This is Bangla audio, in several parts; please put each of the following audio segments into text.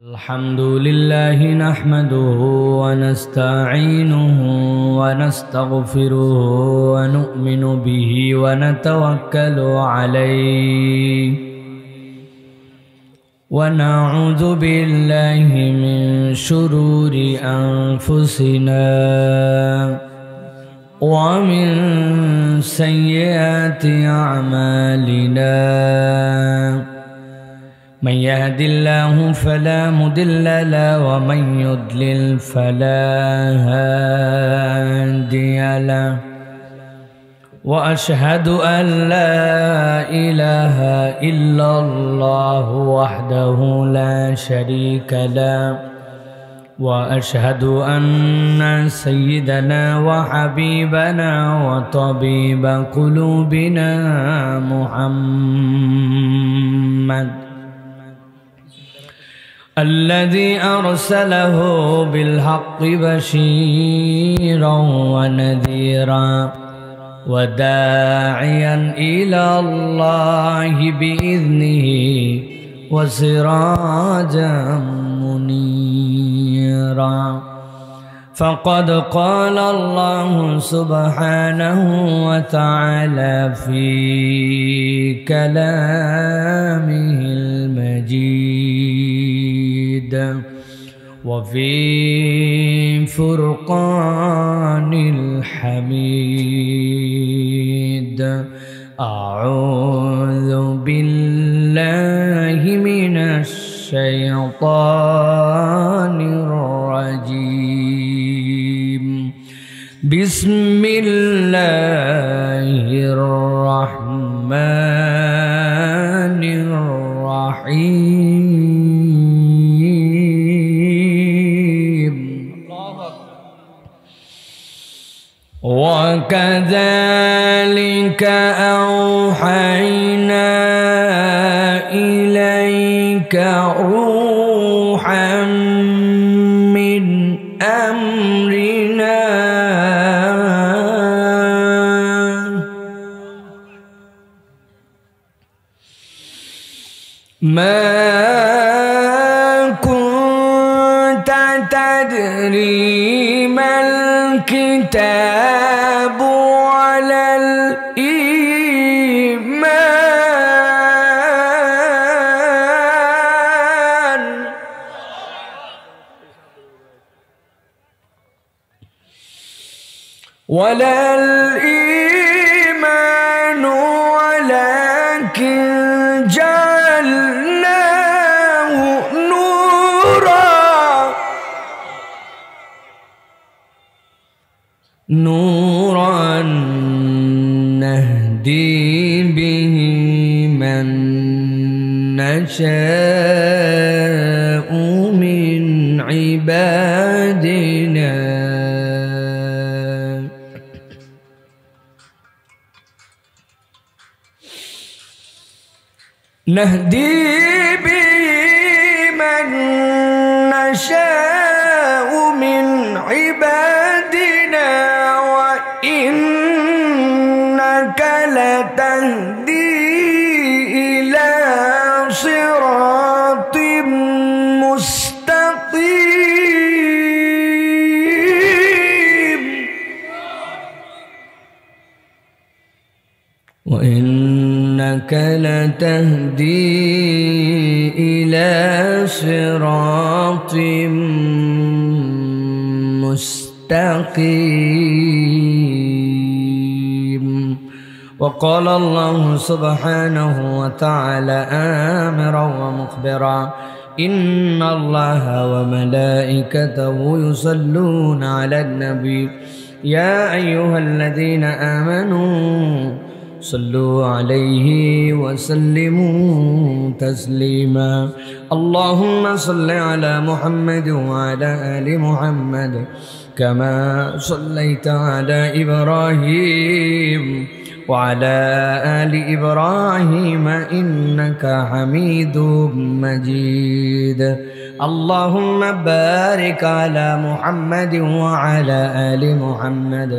الحمد لله نحمده ونستعينه ونستغفره ونؤمن به ونتوكل عليه ونعوذ بالله من شرور أنفسنا ومن سيئات أعمالنا من يهد الله فلا مضل له ومن يضلل فلا هادي له وأشهد أن لا إله إلا الله وحده لا شريك له وأشهد أن سيدنا وحبيبنا وطبيب قلوبنا محمد الذي أرسله بالحق بشيرا ونذيرا وداعيا إلى الله بإذنه وسراجا منيرا فقد قال الله سبحانه وتعالى في كلامه المجيد وفي فرقان الحميد أعوذ بالله من الشيطان الرجيم بسم الله الرحمن الرحيم وكذلك أوحينا إليك روحا من أمرنا ما كنت تدري ما الكتاب ولا الإيمان ولكن جعلناه نورا نهدي به من نشاء من عبادنا نهدي به من نشاء من عبادنا وإنك لتهدي إلى صراط مستقيم وإنك لتهدي إلى صراط مستقيم وقال الله سبحانه وتعالى آمرا ومخبرا إن الله وملائكته يصلون على النبي يا أيها الذين آمنوا صلوا عليه وسلموا تسليما اللهم صل على محمد وعلى آل محمد كما صليت على إبراهيم وعلى آل إبراهيم إنك حميد مجيد اللهم بارك على محمد وعلى آل محمد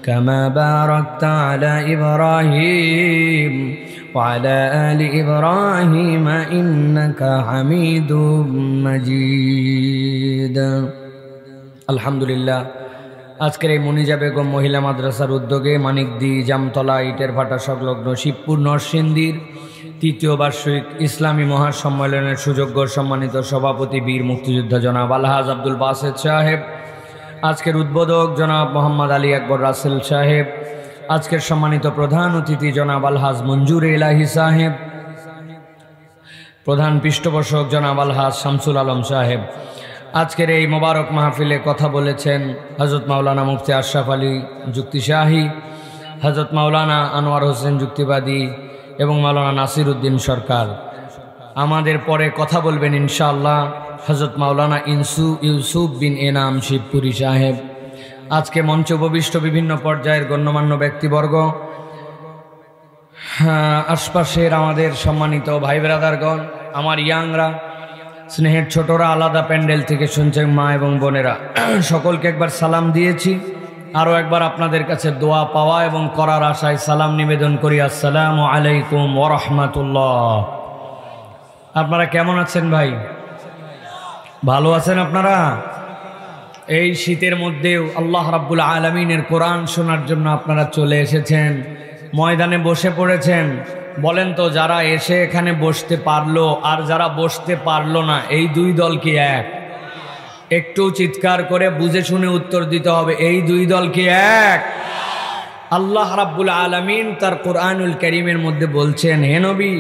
كما باركت على إبراهيم وعلى آل إبراهيم إنك حميد مجيد الحمد لله আজকের এই মনিজা বেগম মহিলা মাদ্রাসার উদ্যোগে মানিকদি জামতলা ইটের ভাটা সংলগ্ন শিবপুর নরসিংদীর তৃতীয় বার্ষিক ইসলামী মহাসম্মেলনের সুযোগ্য সম্মানিত সভাপতি বীর মুক্তিযোদ্ধা জনাব আলহাজ আব্দুল বাসেত সাহেব, আজকের উদ্বোধক জনাব মোহাম্মদ আলী আকবর রাসেল সাহেব, আজকের সম্মানিত প্রধান অতিথি জনাব আলহাজ মঞ্জুর এলাহি সাহেব, প্রধান পৃষ্ঠপোষক জনাব আলহাজ শামসুল আলম সাহেব। আজকের এই মোবারক মাহফিলে কথা বলেছেন হযরত মাওলানা মুফতি আশরাফ আলী যুক্তিশাহী, হযরত মাওলানা আনোয়ার হোসেন যুক্তিবাদী এবং মাওলানা নাসির উদ্দিন সরকার। আমাদের পরে কথা বলবেন ইনশাআল্লাহ হযরত মাওলানা ইউসুফ বিন এনাম শিবপুরি সাহেব। আজকে মঞ্চ উপবিষ্ট বিভিন্ন পর্যায়ের গণ্যমান্য ব্যক্তিবর্গ, আশপাশের আমাদের সম্মানিত ভাই ব্রাদারগণ, আমার ইয়াংরা, স্নেহের ছোটরা, আলাদা প্যান্ডেল থেকে শুনছেন মা এবং বোনেরা, সকলকে একবার সালাম দিয়েছি। আরও একবার আপনাদের কাছে দোয়া পাওয়া এবং করার আশায় সালাম নিবেদন করি। আসসালামু আলাইকুম ওয়া রাহমাতুল্লাহ। আপনারা কেমন আছেন ভাই? ভালো আছেন আপনারা? এই শীতের মধ্যেও আল্লাহ রাব্বুল আলামিনের কোরআন শোনার জন্য আপনারা চলে এসেছেন, ময়দানে বসে পড়েছেন। বলেন তো, যারা এসে এখানে বসতে পারলো আর যারা বসতে পারলো না, এই দুই দল কি এক? একটু চিৎকার করে বুঝে শুনে উত্তর দিতে হবে, এই দুই দল কি এক? আল্লাহ রাব্বুল আলামিন তার কোরআনুল কারীমের মধ্যে বলছেন, হে নবী,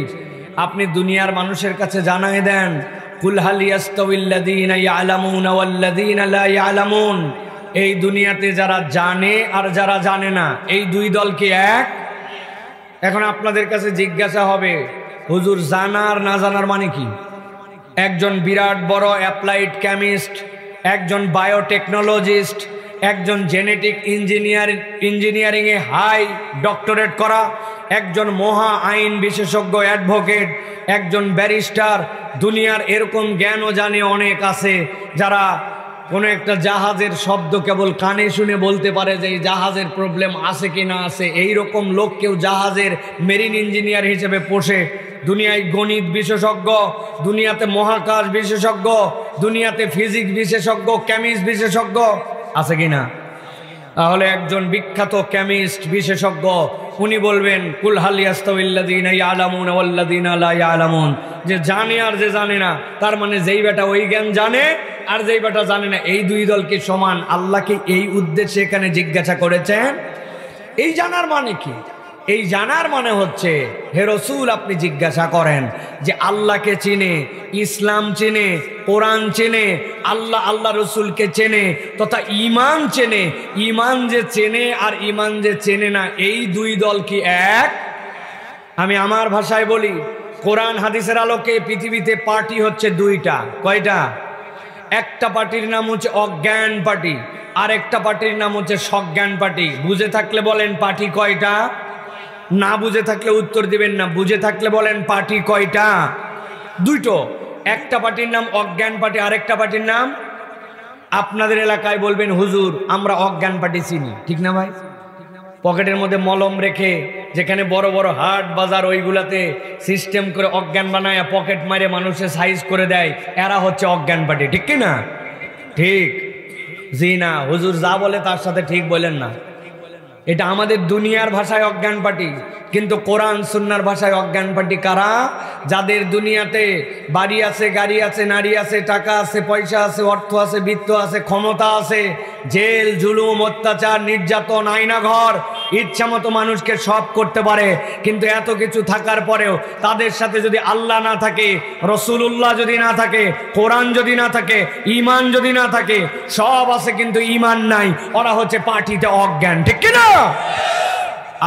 আপনি দুনিয়ার মানুষের কাছে জানাই দেন, কুল হাল ইয়াস্তাউিল্লাযীনা ইয়ালামুনা ওয়াল্লাযীনা লা ইয়ালামুন, এই দুনিয়াতে যারা জানে আর যারা জানে না, এই দুই দল কি এক? এখন আপনাদের কাছে জিজ্ঞাসা হবে, হুজুর জানার না জানার মানে কি? একজন বিরাট বড় অ্যাপ্লাইড কেমিস্ট, একজন বায়োটেকনোলজিস্ট, একজন জেনেটিক ইঞ্জিনিয়ারিংয়ে হাই ডক্টরেট করা, একজন মহা আইন বিশেষজ্ঞ অ্যাডভোকেট, একজন ব্যারিস্টার, দুনিয়ার এরকম জ্ঞানও জানে অনেক আছে, যারা কোনো একটা জাহাজের শব্দ কেবল কানে শুনে বলতে পারে যে এই জাহাজের প্রবলেম আছে কি না আছে। এই রকম লোক কেউ জাহাজের মেরিন ইঞ্জিনিয়ার হিসেবে পোষে। দুনিয়ায় গণিত বিশেষজ্ঞ, দুনিয়াতে মহাকাশ বিশেষজ্ঞ, দুনিয়াতে ফিজিক্স বিশেষজ্ঞ, কেমিস্ট বিশেষজ্ঞ আছে কি না? তাহলে একজন বিখ্যাত কেমিস্ট বিশেষজ্ঞ উনি বলবেন, কুল হাল ইয়াস্তাউিল্লাযীনা ইয়ালামুনা ওয়াল্লাযীনা লা ইয়ালামুন, যে জানে আর যে জানে না, তার মানে যেই বেটা ওই জ্ঞান জানে আর যেই বেটা জানে না, এই দুই দলকে সমান। আল্লাহকে এই উদ্দেশ্যে এখানে জিজ্ঞাসা করেছেন। এই জানার মানে কি? এই জানার মানে হচ্ছে, হে রসুল, আপনি জিজ্ঞাসা করেন যে আল্লাহকে চিনে, ইসলাম চেনে, কোরআন চেনে, আল্লাহ রসুলকে চেনে, তথা ইমান চেনে। ইমান যে চেনে আর ইমান যে চেনে না, এই দুই দল কি এক? আমি আমার ভাষায় বলি, কোরআন হাদিসের আলোকে পৃথিবীতে পার্টি হচ্ছে দুইটা। কয়টা? একটা পার্টির নাম হচ্ছে অজ্ঞান পার্টি, আর একটা পার্টির নাম হচ্ছে সজ্ঞান পার্টি। বুঝে থাকলে বলেন পার্টি কয়টা? না বুঝে থাকলে উত্তর দিবেন না। বুঝে থাকলে বলেন পার্টি কয়টা? দুটো। একটা পার্টির নাম অজ্ঞান পার্টি, আরেকটা পার্টির নাম, আপনাদের এলাকায় বলবেন হুজুর আমরা অজ্ঞান পার্টি চিনি, ঠিক না ভাই? পকেটের মধ্যে মলম রেখে, যেখানে বড় বড় হাট বাজার ওইগুলাতে সিস্টেম করে অজ্ঞান বানায় পকেট মারে মানুষের সাইজ করে দেয়, এরা হচ্ছে অজ্ঞান পার্টি, ঠিক কি না? ঠিক? জি না, হুজুর যা বলে তার সাথে ঠিক বলেন না। এটা আমাদের দুনিয়ার ভাষায় অজ্ঞান পার্টি, কিন্তু কোরআন সুন্নাহর ভাষায় অজ্ঞান পার্টি কারা? যাদের দুনিয়াতে বাড়ি আছে, গাড়ি আছে, নারী আছে, টাকা আছে, পয়সা আছে, অর্থ আছে, বিত্ত আছে, ক্ষমতা আছে, জেল জুলুম অত্যাচার নির্যাতন আয়নাঘর, ইচ্ছা মতো মানুষকে সব করতে পারে, কিন্তু এত কিছু থাকার পরেও তাদের সাথে যদি আল্লাহ না থাকে, রসুলুল্লাহ যদি না থাকে, কোরআন যদি না থাকে, ইমান যদি না থাকে, সব আছে কিন্তু ইমান নাই, ওরা হচ্ছে পার্টিতে অজ্ঞান, ঠিক কিনা?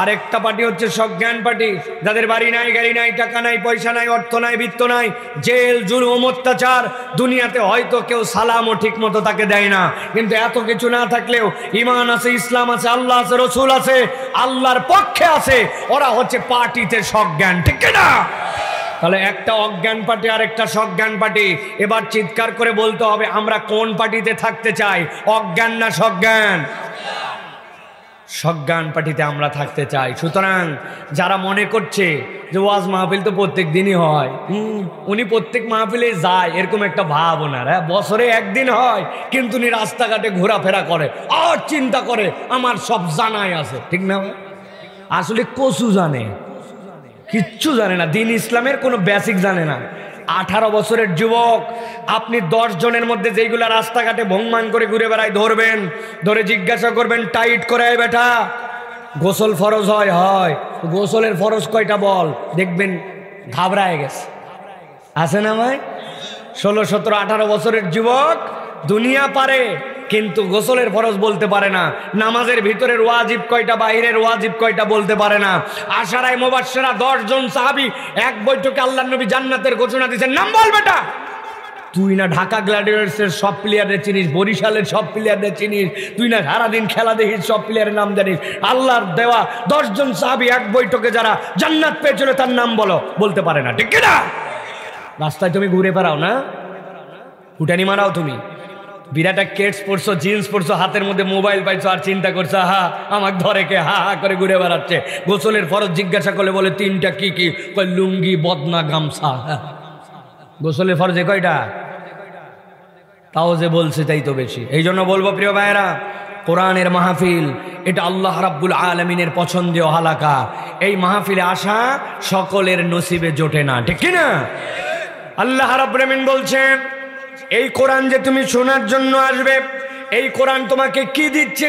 আরেকটা পার্টি হচ্ছে সজ্ঞান পার্টি, যাদের বাড়ি নাই, গাড়ি নাই, টাকা নাই, পয়সা নাই, অর্থ নাই, বিত্ত নাই, জেল জুলুম অত্যাচার, দুনিয়াতে হয়তো কেউ সালামও ঠিক মতো তাকে দেয় না, কিন্তু এত কিছু না থাকলেও ইমান আছে, ইসলাম আছে, আল্লাহ আছে, রসুল আছে, আল্লাহর পক্ষে আছে, ওরা হচ্ছে পার্টিতে সজ্ঞান, ঠিক না? তাহলে একটা অজ্ঞান পার্টি আর একটা সজ্ঞান পার্টি। এবার চিৎকার করে বলতে হবে আমরা কোন পার্টিতে থাকতে চাই, অজ্ঞান না সজ্ঞান? সজ্ঞান পার্টিতে আমরা থাকতে চাই। সুতরাং যারা মনে করছে যে ওয়াজ মাহফিল তো প্রত্যেক দিনই হয়, উনি প্রত্যেক মাহফিলে যায় এরকম একটা ভাব ওনার। হ্যাঁ, বছরে একদিন হয় কিন্তু উনি রাস্তাঘাটে ঘোরাফেরা করে আর চিন্তা করে আমার সব জানাই আছে। ঠিক না? আসলে কচু জানে, কিচ্ছু জানে না, দিন ইসলামের কোনো বেসিক জানে না। 18 বছরের যুবক, আপনি 10 জনের মধ্যে যেইগুলা রাস্তাঘাটে ভংমান করে ঘুরে বেড়ায় ধরবেন, ধরে জিজ্ঞাসা করবেন টাইট করে বেটা গোসল ফরজ হয়? হয়। গোসলের ফরজ কয়টা বল, দেখবেন ঘাবড়ায় গেছে। আছে না ভাই? 16, 17, 18 বছরের যুবক দুনিয়া পারে কিন্তু গোসলের ফরজ বলতে পারে না, নামাজের ভিতরের ওয়াজিব কয়টা, বাইরের ওয়াজিব কয়টা বলতে পারে না। আশারায়ে মুবাশশিরা 10 জন সাহাবী এক বৈঠকে আল্লাহর নবী জান্নাতের ঘোষণা দিয়েছেন, নাম বল বেটা। তুই না ঢাকা গ্ল্যাডিয়েটর্সের সব প্লেয়ারের চিনিস, বরিশালের সব প্লেয়ারদের চিনিস, তুই না সারাদিন খেলা দেখিস, সব প্লেয়ারের নাম জানিস। আল্লাহর দেওয়া 10 জন সাহাবী এক বৈঠকে যারা জান্নাত পেয়েছিল তার নাম বলো, বলতে পারে না। ঠিক না? রাস্তায় তুমি ঘুরে বেড়াও না, উঠানি মারাও, তুমি বিরাট এক কেটস পরছো, জিন্স পরছো, হাতের মধ্যে মোবাইল পাইছো আর চিন্তা করছো হা আমাকে ধরে কে, হা হা করে ঘুরে বেড়াচ্ছে। গোসলের ফরজ জিজ্ঞাসা করলে বলে 3টা। কি কি? কয় লুঙ্গি, বদনা, গামছা। গোসলের ফরজে কয়টা? তাও যে বলছে তাই তো বেশি। এই জন্য বলবো প্রিয় ভাইয়েরা, কোরআনের মাহফিল এটা আল্লাহ রাব্বুল আলামিনের পছন্দীয় হালাকা। এই মাহফিলে আসা সকলের নসিবে জোটে না। ঠিক কি না? আল্লাহ রাব্বুল আলামিন বলছেন এই কোরআন যে তুমি শোনার জন্য আসবে, এই কোরআন তোমাকে কি দিচ্ছে?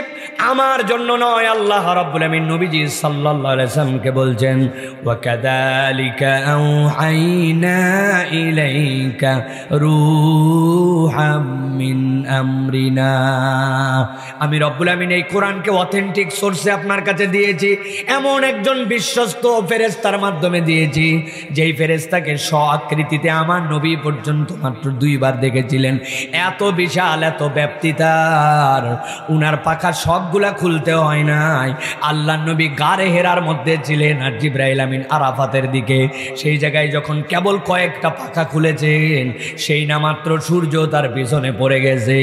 আমার জন্য নয়। আল্লাহ রাব্বুল আমিন নবীজি সাল্লাল্লাহু আলাইহি ওয়াসাল্লামকে বলছেন ওয়া কাযালিকা আওহাইনা ইলাইকা রূহাম মিন আমরিনা। আমি রব্বুল আমিন এই কোরআনকে অথেন্টিক সোর্সে আপনার কাছে দিয়েছি, এমন একজন বিশ্বস্ত ফেরেশতার মাধ্যমে দিয়েছি যেই ফেরেশতাকে আকৃতিতে আমার নবী পর্যন্ত মাত্র 2 বার দেখেছিলেন। এত বিশাল, এত ব্যাপ্তিতার, উনার পাখা সবগুলা খুলতে হয় নাই। আল্লাহ নবী গারে হেরার মধ্যে ছিলেন আর জিবরাইল আমিন আরাফাতের দিকে। সেই জায়গায় যখন কেবল কয়েকটা পাখা খুলেছেন, সেই না মাত্র সূর্য তার পিছনে পড়ে গেছে।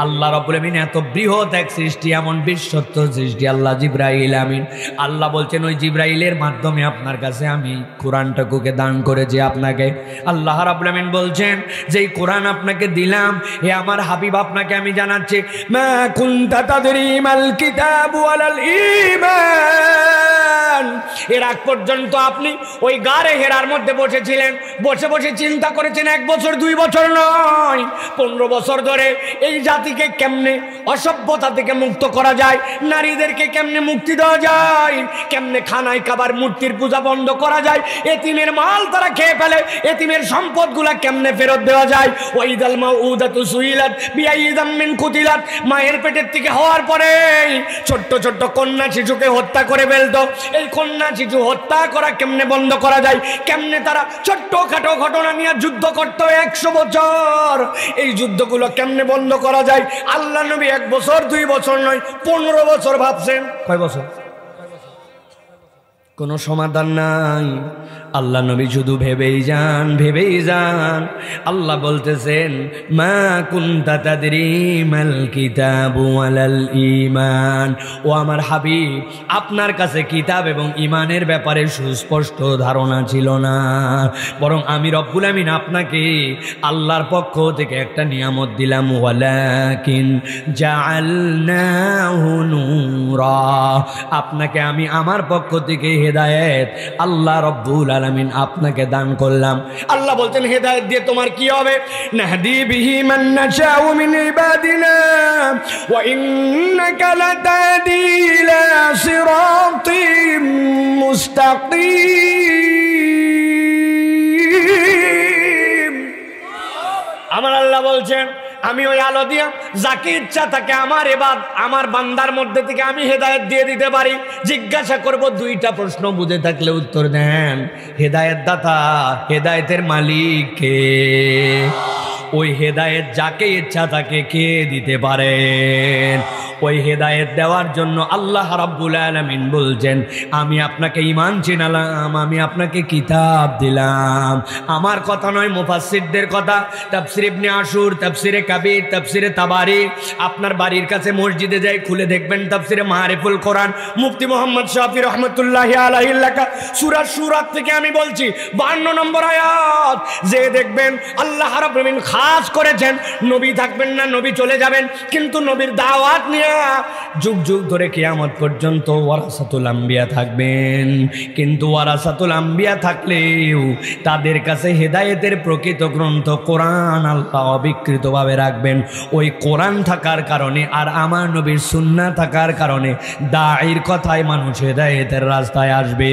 আল্লাহ রাব্বুল আমিন এত বৃহৎ এক সৃষ্টি, এমন বিশ্বস্ত সৃষ্টি আল্লাহ জিবরাইল আমিন। আল্লাহ বলছেন ওই জিবরাইলের মাধ্যমে আপনার কাছে আমি কোরআনটাকে দান করেছি আপনাকে। আল্লাহ রাব্বুল আমিন বলছেন যেই কোরআন আপনাকে দিলাম, হে আমার হাবিব আপনাকে আমি জানাচ্ছি মা কুনতা তাদরি মাল কিতাবু ওয়ালাল ঈমান। এর আগ পর্যন্ত আপনি ওই গারে হেরার মধ্যে বসেছিলেন, বসে বসে চিন্তা করেছেন 1 বছর 2 বছর নয়, 15 বছর ধরে এই জাতিকে কেমনে অসভ্যতা থেকে মুক্ত করা যায়, নারীদেরকে কেমনে মুক্তি দেওয়া যায়, কেমনে খানায় খাবার মূর্তির পূজা বন্ধ করা যায়, এতিমের মাল তারা খেয়ে ফেলে, এতিমের সম্পদগুলা কেমনে ফেরত দেওয়া যায়। ওয়াইদাল মাউদাতু সুইলাত বিআইয়ি যামবিন কুতিলাত। মায়ের পেটের থেকে হওয়ার পরে ছোট্ট ছোট্ট কন্যা শিশুকে হত্যা করে ফেলতো। এই কন্যা শিশু হত্যা করা কেমনে বন্ধ করা যায়, কেমনে তারা ছোট্টখাটো ঘটনা নিয়ে যুদ্ধ করতো 100 বছর, এই যুদ্ধগুলো কেমনে বন্ধ করা যায়। আল্লাহ নবী 1 বছর 2 বছর নয় 15 বছর ভাবছেন। কয় বছর? কোনো সমাধান নাই। আল্লাহ নবী শুধু ভেবেই যান, ভেবেই যান। আল্লাহ বলতেছেন মা কুনতা তাদরি মাল কিতাবু ওয়ালাল ঈমান। ও আমার হাবিব, আপনার কাছে কিতাব এবং ঈমানের ব্যাপারে সুস্পষ্ট ধারণা ছিল না, বরং আমি রব্বুল আমিন আপনাকে আল্লাহর পক্ষ থেকে একটা নিয়ামত দিলাম। ওয়ালাকিন জাআলনাহু নূরা। আপনাকে আমি আমার পক্ষ থেকে হেদায়েত আল্লাহ রব্বুল আলামিন আপনাকে দান করলাম। আল্লাহ বলছেন হেদায়েত দিয়ে তোমার কি হবে? নাহদি বিহি মান নাশাউ মিন ইবাদিনা ওয়া ইন্নাকা লাতাহদি ইলা সিরাতিম মুস্তাকিম। আমার আল্লাহ বলছেন আমি ওই আলো দিয়া যাকে ইচ্ছা তাকে আমার বান্দার মধ্যে থেকে আমি হেদায়েত দিয়ে দিতে পারি। জিজ্ঞাসা করব 2টা প্রশ্ন, বুঝে থাকলে উত্তর দেন। হেদায়েত দাতা, হেদায়েতের মালিক কে? ওই হেদায়েত যাকে ইচ্ছা তাকে কে দিতে পারেন? ওই হেদায়েত দেওয়ার জন্য আল্লাহ রাব্বুল আলামিন বলছেন আমি আপনাকে ঈমান চিনালাম, আমি আপনাকে কিতাব দিলাম। আমার কথা নয়, মুফাসসিরদের কথা। তাফসীর ইবনে আশুর, তাফসীরে কাবীর, তাফসীরে তাবারি, আপনার বাড়ির কাছে মসজিদে যাই খুলে দেখবেন তাফসীরে মারিফুল কোরআন, মুফতি মুহাম্মদ শাফি রাহমাতুল্লাহি আলাইহি লেখা সূরা সূরা থেকে আমি বলছি 52 নম্বর আয়াত, যে দেখবেন আল্লাহ রাব্বুল আলামিন খাস করেছেন নবী থাকবেন না, নবী চলে যাবেন, কিন্তু নবীর দাওয়াত নিয়ে যুগ যুগ ধরে কিয়ামত পর্যন্ত ওয়ারাসাতুল আম্বিয়া থাকবেন। কিন্তু ওয়ারাসাতুল আম্বিয়া থাকলেও তাদের কাছে হেদায়েতের প্রকৃত গ্রন্থ কোরআন আল্লাহ অবিকৃতভাবে রাখবেন। ওই কোরআন থাকার কারণে আর আমার নবীর সুন্নাহ থাকার কারণে দাঈর কথায় মানুষ হেদায়েতের রাস্তায় আসবে।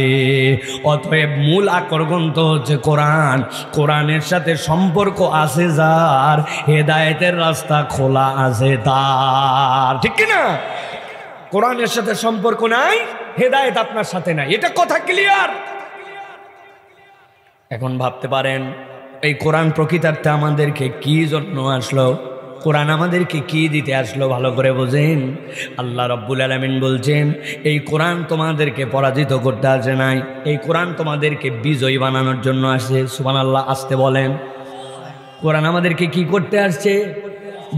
অতএব মূল আকর গ্রন্থ হচ্ছে কোরআন। কোরআনের সাথে সম্পর্ক আছে যার, হেদায়েতের রাস্তা খোলা আছে তার, ঠিক কি না? কোরআনের সাথে সম্পর্ক নাই, হেদায়েত আপনার সাথে নাই, এটা কথা ক্লিয়ার। এখন ভাবতে পারেন এই কোরআন প্রকৃতার্থে আমাদেরকে কি জন্য আসলো, কোরআন আমাদেরকে কি দিতে আসলো, ভালো করে বোঝেন। আল্লাহ রাব্বুল আলামিন বলছেন এই কোরআন তোমাদেরকে পরাজিত করতে আসে নাই, এই কোরআন তোমাদেরকে বিজয়ী বানানোর জন্য আসে। সুবহানাল্লাহ, আসতে বলেন। কোরআন আমাদেরকে কি করতে আসছে?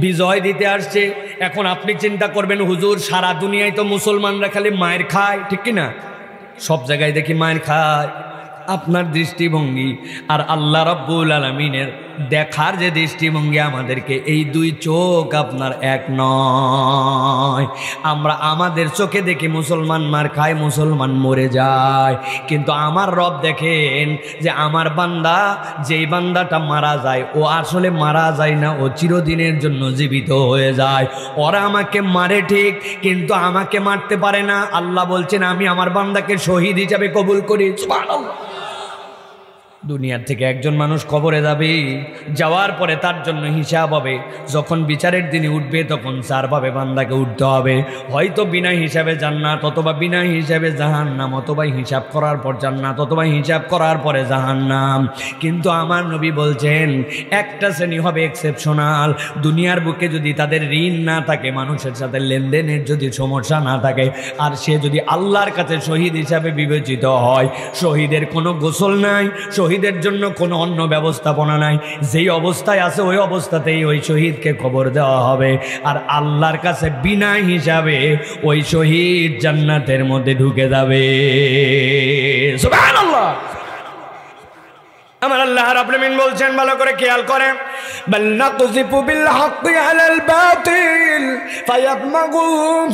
বিজয় দিতে আসছে। এখন আপনি চিন্তা করবেন হুজুর সারা দুনিয়ায় তো মুসলমানরা খালি মায়ের খায়, ঠিক কি না? সব জায়গায় দেখি মায়ের খায়। আপনার দৃষ্টিভঙ্গি আর আল্লাহ রাব্বুল আলামিনের দেখার যে দৃষ্টিভঙ্গি, আমাদেরকে এই দুই চোখ আপনার এক নয়। আমরা আমাদের চোখে দেখি মুসলমান মার খায়, মুসলমান মরে যায়, কিন্তু আমার রব দেখেন যে আমার বান্দা, যেই বান্দাটা মারা যায় ও আসলে মারা যায় না, ও চিরদিনের জন্য জীবিত হয়ে যায়। ওরা আমাকে মারে ঠিক, কিন্তু আমাকে মারতে পারে না। আল্লাহ বলছেন আমি আমার বান্দাকে শহীদ হিসাবে কবুল করি। সুবহানাল্লাহ। দুনিয়ার থেকে একজন মানুষ কবরে যাবে, যাওয়ার পরে তার জন্য হিসাব হবে। যখন বিচারের দিনে উঠবে তখন চারভাবে বান্দাকে উঠতে হবে, হয়তো বিনা হিসাবে জান্নাত, অথবা বিনা হিসাবে জাহান্নাম, অথবা হিসাব করার পর জান্নাত, অথবা হিসাব করার পরে জাহান্নাম। কিন্তু আমার নবী বলছেন একটা শ্রেণী হবে এক্সেপশনাল। দুনিয়ার বুকে যদি তাদের ঋণ না থাকে, মানুষের সাথে লেনদেনের যদি সমস্যা না থাকে, আর সে যদি আল্লাহর কাছে শহীদ হিসাবে বিবেচিত হয়, শহীদের কোনো গোসল নাই, শহীদের জন্য কোনো অন্য ব্যবস্থাপনা নাই, যেই অবস্থায় আছে ওই অবস্থাতেই ওই শহীদকে কবর দেওয়া হবে। আর আল্লাহর কাছে বিনা হিসাবে ওই শহীদ জান্নাতের মধ্যে ঢুকে যাবে। সুবহানাল্লাহ। আমার আল্লাহ রাব্বুল আলামিন বলছেন, ভালো করে খেয়াল করেন, বাল নাকযিফু বিল হাক্কি আলাল বাতিল ফায়াদমাগু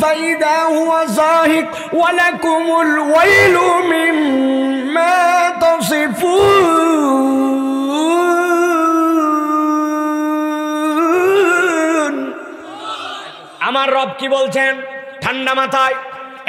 ফাইদা হুয়া যাহিক ওয়া লাকুমুল ওয়াইলু মিম্মা তাসিফুন। আমার রব কি বলছেন? ঠান্ডা মাথায়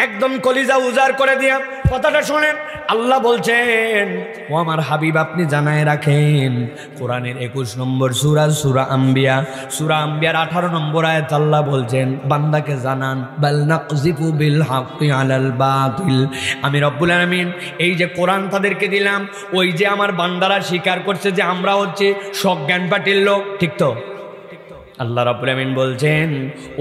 একদম কলিজা উজাড় করে দিয়া কথাটা শোনেন। আল্লাহ বলছেন ও আমার হাবিব আপনি জানায় রাখেন, কোরআনের 21 নম্বর সূরা, সূরা আম্বিয়া, সূরা আম্বিয়ার 18 নম্বর আয়াত আল্লাহ বলছেন বান্দাকে জানান, বাল নাকযিফু বিল হাক্কি আলাল বাতিল। আমি রব্বুল আলামিন এই যে কোরআন তাদেরকে দিলাম, ওই যে আমার বান্দারা স্বীকার করছে যে আমরা হচ্ছে সজ্ঞান পাটিল লোক, ঠিক তো? আল্লাহ রাব্বুল আমিন বলছেন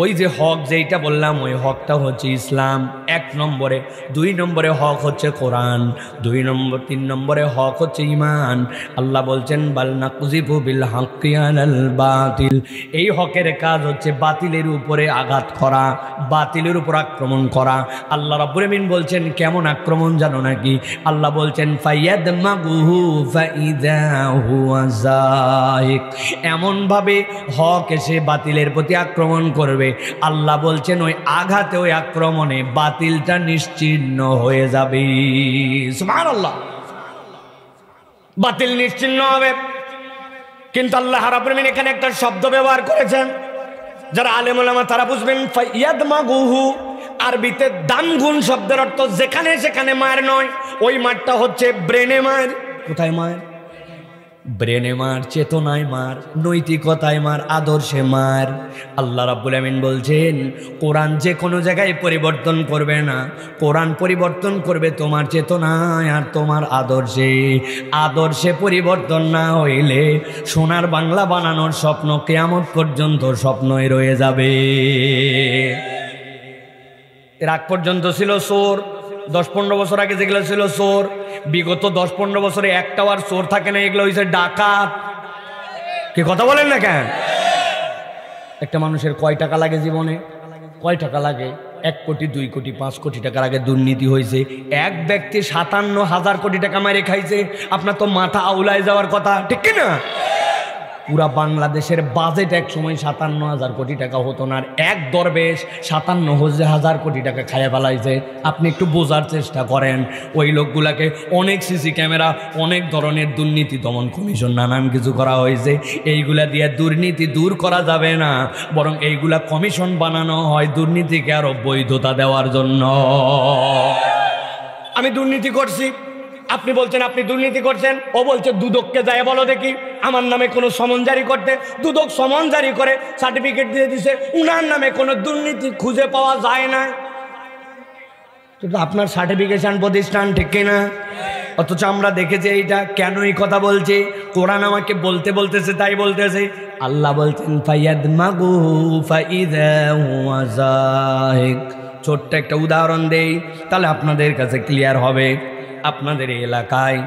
ওই যে হক যেটা বললাম ওই হকটা হচ্ছে ইসলাম 1 নম্বরে, 2 নম্বরে হক হচ্ছে কোরআন, 3 নম্বরে হক হচ্ছে ঈমান। আল্লাহ বলছেন বাল নাকযিফু বিল হাক্কি আলাল বাতিল। এই হকের কাজ হচ্ছে বাতিলের উপরে আঘাত করা, বাতিলের উপর আক্রমণ করা। আল্লাহ রাব্বুল আমিন বলছেন কেমন আক্রমণ জানো নাকি? আল্লাহ বলছেন ফায়াদমাগুহু ফাইদা হুয়া যাহিক। এমন ভাবে হক সে বাতিলের প্রতি আক্রমণ করবে, আল্লাহ বলছেন ওই আঘাতে ওই আক্রমণে বাতিলটা নিশ্চিহ্ন হয়ে যাবে। সুবহানাল্লাহ। বাতিল নিশ্চিহ্ন হবে। কিন্তু আল্লাহ রাব্বুল আমিন এখানে একটা শব্দ ব্যবহার করেছেন, যারা আলেম ওলামা তারা বুঝবেন। ফায়াদমাগুহু আরবিতে দামগুন শব্দের অর্থ যেখানে সেখানে মার নয়, ওই মারটা হচ্ছে ব্রেনে মার। কোথায় মার? ব্রেনে মার, চেতনায় মার, নৈতিকতায় মার, আদর্শে মার। আল্লাহ রাব্বুল আমিন বলছেন কোরআন যে কোনো জায়গায় পরিবর্তন করবে না, কোরআন পরিবর্তন করবে তোমার চেতনায় আর তোমার আদর্শে। আদর্শে পরিবর্তন না হইলে সোনার বাংলা বানানোর স্বপ্ন কিয়ামত পর্যন্ত স্বপ্নই রয়ে যাবে। এর আগ পর্যন্ত ছিল চোর, 10-15 বছর আগে যেগুলো ছিল চোর, বিগত 10-15 বছরে একটাও আর চোর থাকে না, এগুলো হয়েছে ডাকাত। কি কথা বলেন না কেন? একটা মানুষের কয় টাকা লাগে জীবনে? কয় টাকা লাগে? 1 কোটি, 2 কোটি, 5 কোটি টাকার আগে দুর্নীতি হয়েছে। এক ব্যক্তি 57,000 কোটি টাকা মারে খাইছে। আপনার তো মাথা আউলায় যাওয়ার কথা, ঠিক কিনা? পুরা বাংলাদেশের বাজেট এক সময় 57,000 কোটি টাকা হতো না, আর এক দরবেশ 57,000 কোটি টাকা খাইয়া ফেলাইছে। আপনি একটু বোঝার চেষ্টা করেন। ওই লোকগুলাকে অনেক সিসি ক্যামেরা, অনেক ধরনের দুর্নীতি দমন কমিশন, নানান কিছু করা হয়েছে। এইগুলা দিয়ে দুর্নীতি দূর করা যাবে না, বরং এইগুলা কমিশন বানানো হয় দুর্নীতিকে আরো বৈধতা দেওয়ার জন্য। আমি দুর্নীতি করছি, আপনি বলছেন আপনি দুর্নীতি করছেন, ও বলছে দুদককে যায় বলো দেখি আমার নামে কোনো সমন জারি করতে। দুদক সমন জারি করে সার্টিফিকেট দিয়ে দিছে, উনার নামে কোনো দুর্নীতি খুঁজে পাওয়া যায় না। কিন্তু আপনার সার্টিফিকেশন প্রতিষ্ঠান, ঠিক কিনা? অথচ আমরা দেখেছি এইটা। কেন এই কথা বলছি? কোরআন আমাকে বলতে বলতেছে, তাই বলতেছে। আল্লাহ বলছেন ফায়াদমাগু ফাইযা হুয়া যাহিক। ছোট্ট একটা উদাহরণ দেই, তাহলে আপনাদের কাছে ক্লিয়ার হবে। আপনাদের এই এলাকায়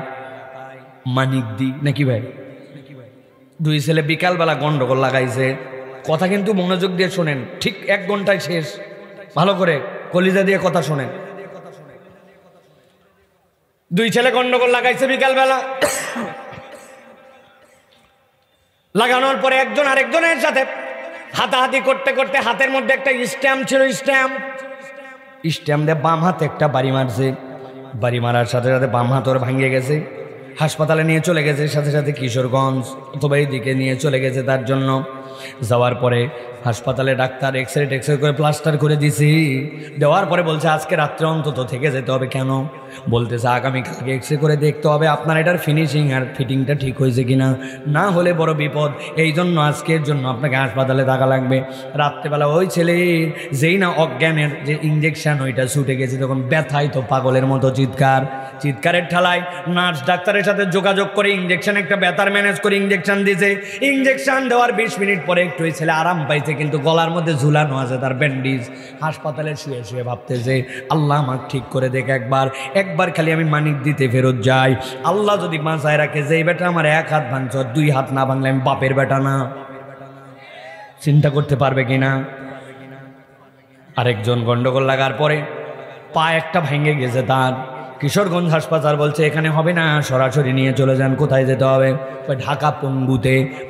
মানিকদি নাকি ভাই, 2 ছেলে বিকালবেলা গন্ডগোল লাগাইছে। কথা কিন্তু মনোযোগ দিয়ে শোনেন, ঠিক 1 ঘন্টায় শেষ। ভালো করে কলিজা দিয়ে কথা শোনেন। 2 ছেলে গন্ডগোল লাগাইছে বিকালবেলা। লাগানোর পরে একজন আরেকজনের সাথে হাতাহাতি করতে করতে হাতের মধ্যে একটা স্ট্যাম্প ছিল, স্ট্যাম্প দিয়ে বাম হাতে একটা বাড়ি মারছে। বাড়ি মারার সাথে সাথে বাম হাত ওর ভাঙিয়ে গেছে। হাসপাতালে নিয়ে চলে গেছে, সাথে সাথে কিশোরগঞ্জ অথবা এইদিকে নিয়ে চলে গেছে। তার জন্য যাওয়ার পরে হাসপাতালে ডাক্তার এক্সরে করে প্লাস্টার করে দিছি। দেওয়ার পরে বলছে আজকে রাত্রে অন্তত থেকে যেতে হবে। কেন? বলতেছে আগামীকালকে এক্সরে করে দেখতে হবে আপনার এটার ফিনিশিং আর ফিটিংটা ঠিক হয়েছে কিনা, না হলে বড় বিপদ। এই জন্য আজকের জন্য আপনাকে হাসপাতালে থাকা লাগবে। রাত্রেবেলা ওই ছেলে যেই না অজ্ঞানের যে ইঞ্জেকশন ওইটা ছুটে গেছে, তখন ব্যথায় তো পাগলের মতো চিৎকারের ঠালায় নার্স ডাক্তারের সাথে যোগাযোগ করে ইঞ্জেকশন একটা ব্যথার ম্যানেজ করে ইঞ্জেকশন দিয়েছে। ইঞ্জেকশন দেওয়ার 20 মিনিট পরে একটু ওই ছেলে আরাম পাইছে, কিন্তু গলার মধ্যে ঝুলানো আছে তার ব্যান্ডেজ। হাসপাতালে শুয়ে শুয়ে ভাবতেছে আল্লাহ আমাকে ঠিক করে দেখে একবার খালি আমি মানিক দিতে ফেরত যাই। আল্লাহ যদি বাঁচায় রাখে, যে বেটা আমার 1 হাত ভাঙছ, 2 হাত না ভাঙলে আমি বাপের বেটা না। চিন্তা করতে পারবে কিনা? আরেকজন গন্ডগোল লাগার পরে পা একটা ভেঙে গেছে তার। কিশোরগঞ্জ হাসপাতাল বলছে এখানে হবে না, সরাসরি নিয়ে চলে যান। কোথায় যেতে হবে? ঢাকা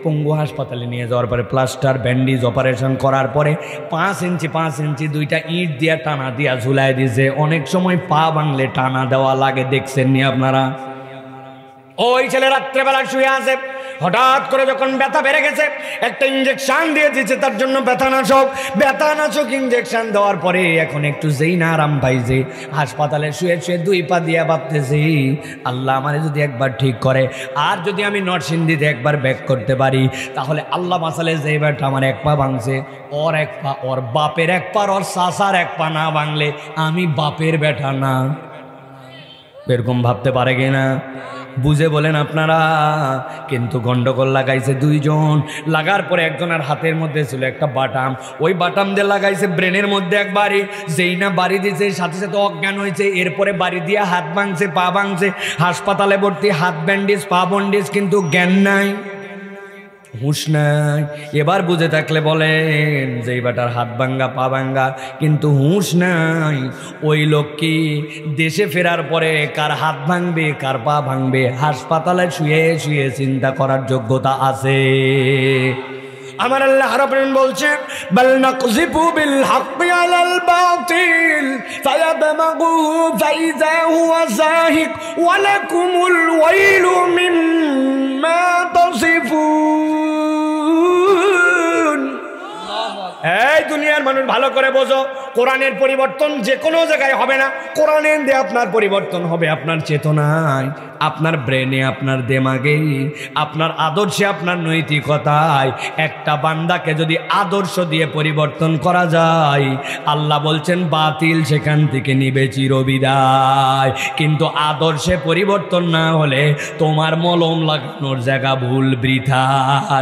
পঙ্গু হাসপাতালে নিয়ে যাওয়ার পরে প্লাস্টার, ব্যান্ডেজ, অপারেশন করার পরে 5 ইঞ্চি 2টা ইট দিয়া টানা দিয়া ঝুলাই দিয়েছে। অনেক সময় পা ভাঙলে টানা দেওয়া লাগে, দেখছেন নি আপনারা? ওই ছেলে রাত্রেবেলা শুয়ে আছে, হঠাৎ করে যখন ব্যথা বেড়ে গেছে একটা ইঞ্জেকশন দিয়ে দিচ্ছে তার জন্য, ব্যথানাশক ইঞ্জেকশন দেওয়ার পরে এখন একটু যেই না আরাম পাইছে, হাসপাতালে শুয়ে শুয়ে 2 পা দিয়ে ভাবতেছি আল্লাহ আমারে যদি একবার ঠিক করে, আর যদি আমি নরসিংদীতে একবার ব্যাক করতে পারি, তাহলে আল্লাহ বাঁচালে যে বেটা আমার 1 পা ভাঙছে, ওর 1 পা, ওর বাপের 1 পা, ওর চাচার 1 পা না ভাঙলে আমি বাপের বেটা না। এরকম ভাবতে পারে কিনা? বুঝে বলেন আপনারা। কিন্তু গন্ডগোল লাগাইছে 2 জন। লাগার পরে একজনের হাতের মধ্যে ছিল একটা বাটাম, ওই বাটাম দিয়ে লাগাইছে ব্রেনের মধ্যে 1 বাড়ি। যেই না বাড়ি দিয়েছে সাথে সাথে অজ্ঞান হয়েছে। এরপরে বাড়ি দিয়ে হাত ভাঙছে, পা ভাঙছে, হাসপাতালে ভর্তি, হাত ব্যান্ডেজ, পা ব্যান্ডেজ, কিন্তু জ্ঞান নাই, হুঁশ নাই। এবার বুঝে থাকলে বলেন, যেই বাটার হাত ভাঙ্গা, পা ভাঙ্গা, কিন্তু হুঁশ নাই, ওই লোক কি দেশে ফেরার পরে কার হাত ভাঙবে, কার পা ভাঙবে, হাসপাতালে শুয়ে শুয়ে চিন্তা করার যোগ্যতা আছে? আমার আল্লাহ রাব্বুল বলছে বাল নাকযিবু বিল হাক্কি আলাল বাতিল ফায়াদমাগুহু ফাইযা হুয়া যাহিক ওয়া লাকুমুল ওয়াইলু মিম্মা তাসিফুন। এই দুনিয়ার মানুষ ভালো করে বোঝো, কোরআনের পরিবর্তন যে কোনো জায়গায় হবে না। কোরআনের দিয়ে আপনার পরিবর্তন হবে আপনার চেতনায়, আপনার ব্রেনে, আপনার দেমাগে, আপনার আদর্শে, আপনার নৈতিকতায়। একটা বান্দাকে যদি আদর্শ দিয়ে পরিবর্তন করা যায়, আল্লাহ বলছেন বাতিল সেখান থেকে নিবে চিরবিদায়। কিন্তু আদর্শে পরিবর্তন না হলে তোমার মলম লাগানোর জায়গা ভুল, বৃথা,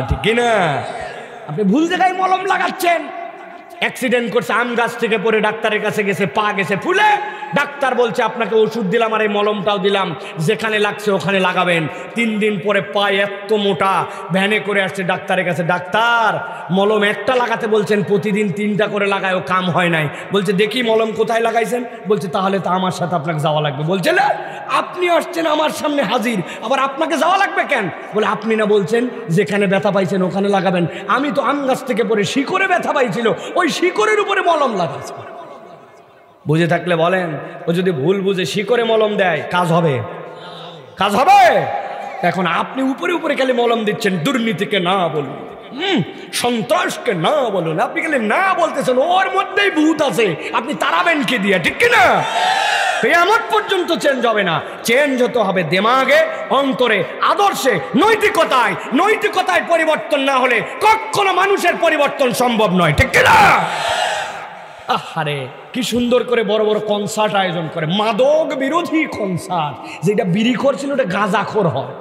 ঠিক না? আপনি ভুল জায়গায় মলম লাগাচ্ছেন। অ্যাক্সিডেন্ট করছে, আম গাছ থেকে পড়ে ডাক্তারের কাছে গেছে, পা গেছে ফুলে। ডাক্তার বলছে আপনাকে ওষুধ দিলাম আর এই মলমটাও দিলাম, যেখানে লাগছে ওখানে লাগাবেন। 3 দিন পরে পা এত মোটা, ভ্যানে করে আসছে ডাক্তারের কাছে। ডাক্তার মলম একটা লাগাতে বলছেন, প্রতিদিন 3টা করে লাগায়, ও কাম হয় নাই। বলছে দেখি মলম কোথায় লাগাইছেন? বলছে তাহলে তো আমার সাথে আপনাকে যাওয়া লাগবে। বলছে না, আপনি আসছেন আমার সামনে হাজির, আবার আপনাকে যাওয়া লাগবে কেন? বলে আপনি না বলছেন যেখানে ব্যথা পাইছেন ওখানে লাগাবেন, আমি তো আম গাছ থেকে পরে শিকড়ে ব্যথা পাইছিল, ওই শিকড়ের উপরে মলম লাগাচ্ছে। বুঝে থাকলে বলেন, ও যদি ভুল বুঝে শিকড়ে মলম দেয় কাজ হবে? কাজ হবে? এখন আপনি উপরে উপরে খালি মলম দিচ্ছেন, দুর্নীতিকে না বলুন, সন্ত্রাসকে না বলুন, আপনি খালি না বলতেছেন, ওর মধ্যেই ভূত আছে, আপনি তাড়াবেন কে দিয়ে? ঠিক কিনা? কিয়ামত পর্যন্ত চেঞ্জ হবে না। চেঞ্জ হতে হবে দেমাগে, অন্তরে, আদর্শে, নৈতিকতায়। নৈতিকতায় পরিবর্তন না হলে কখনো মানুষের পরিবর্তন সম্ভব নয়। ঠিক কিনা? আহারে কি সুন্দর করে বড় বড় কনসার্ট আয়োজন করে, মাদক বিরোধী কনসার্ট। যেটা বিড়িখোর ছিল ওটা গাঁজাখোর হয়।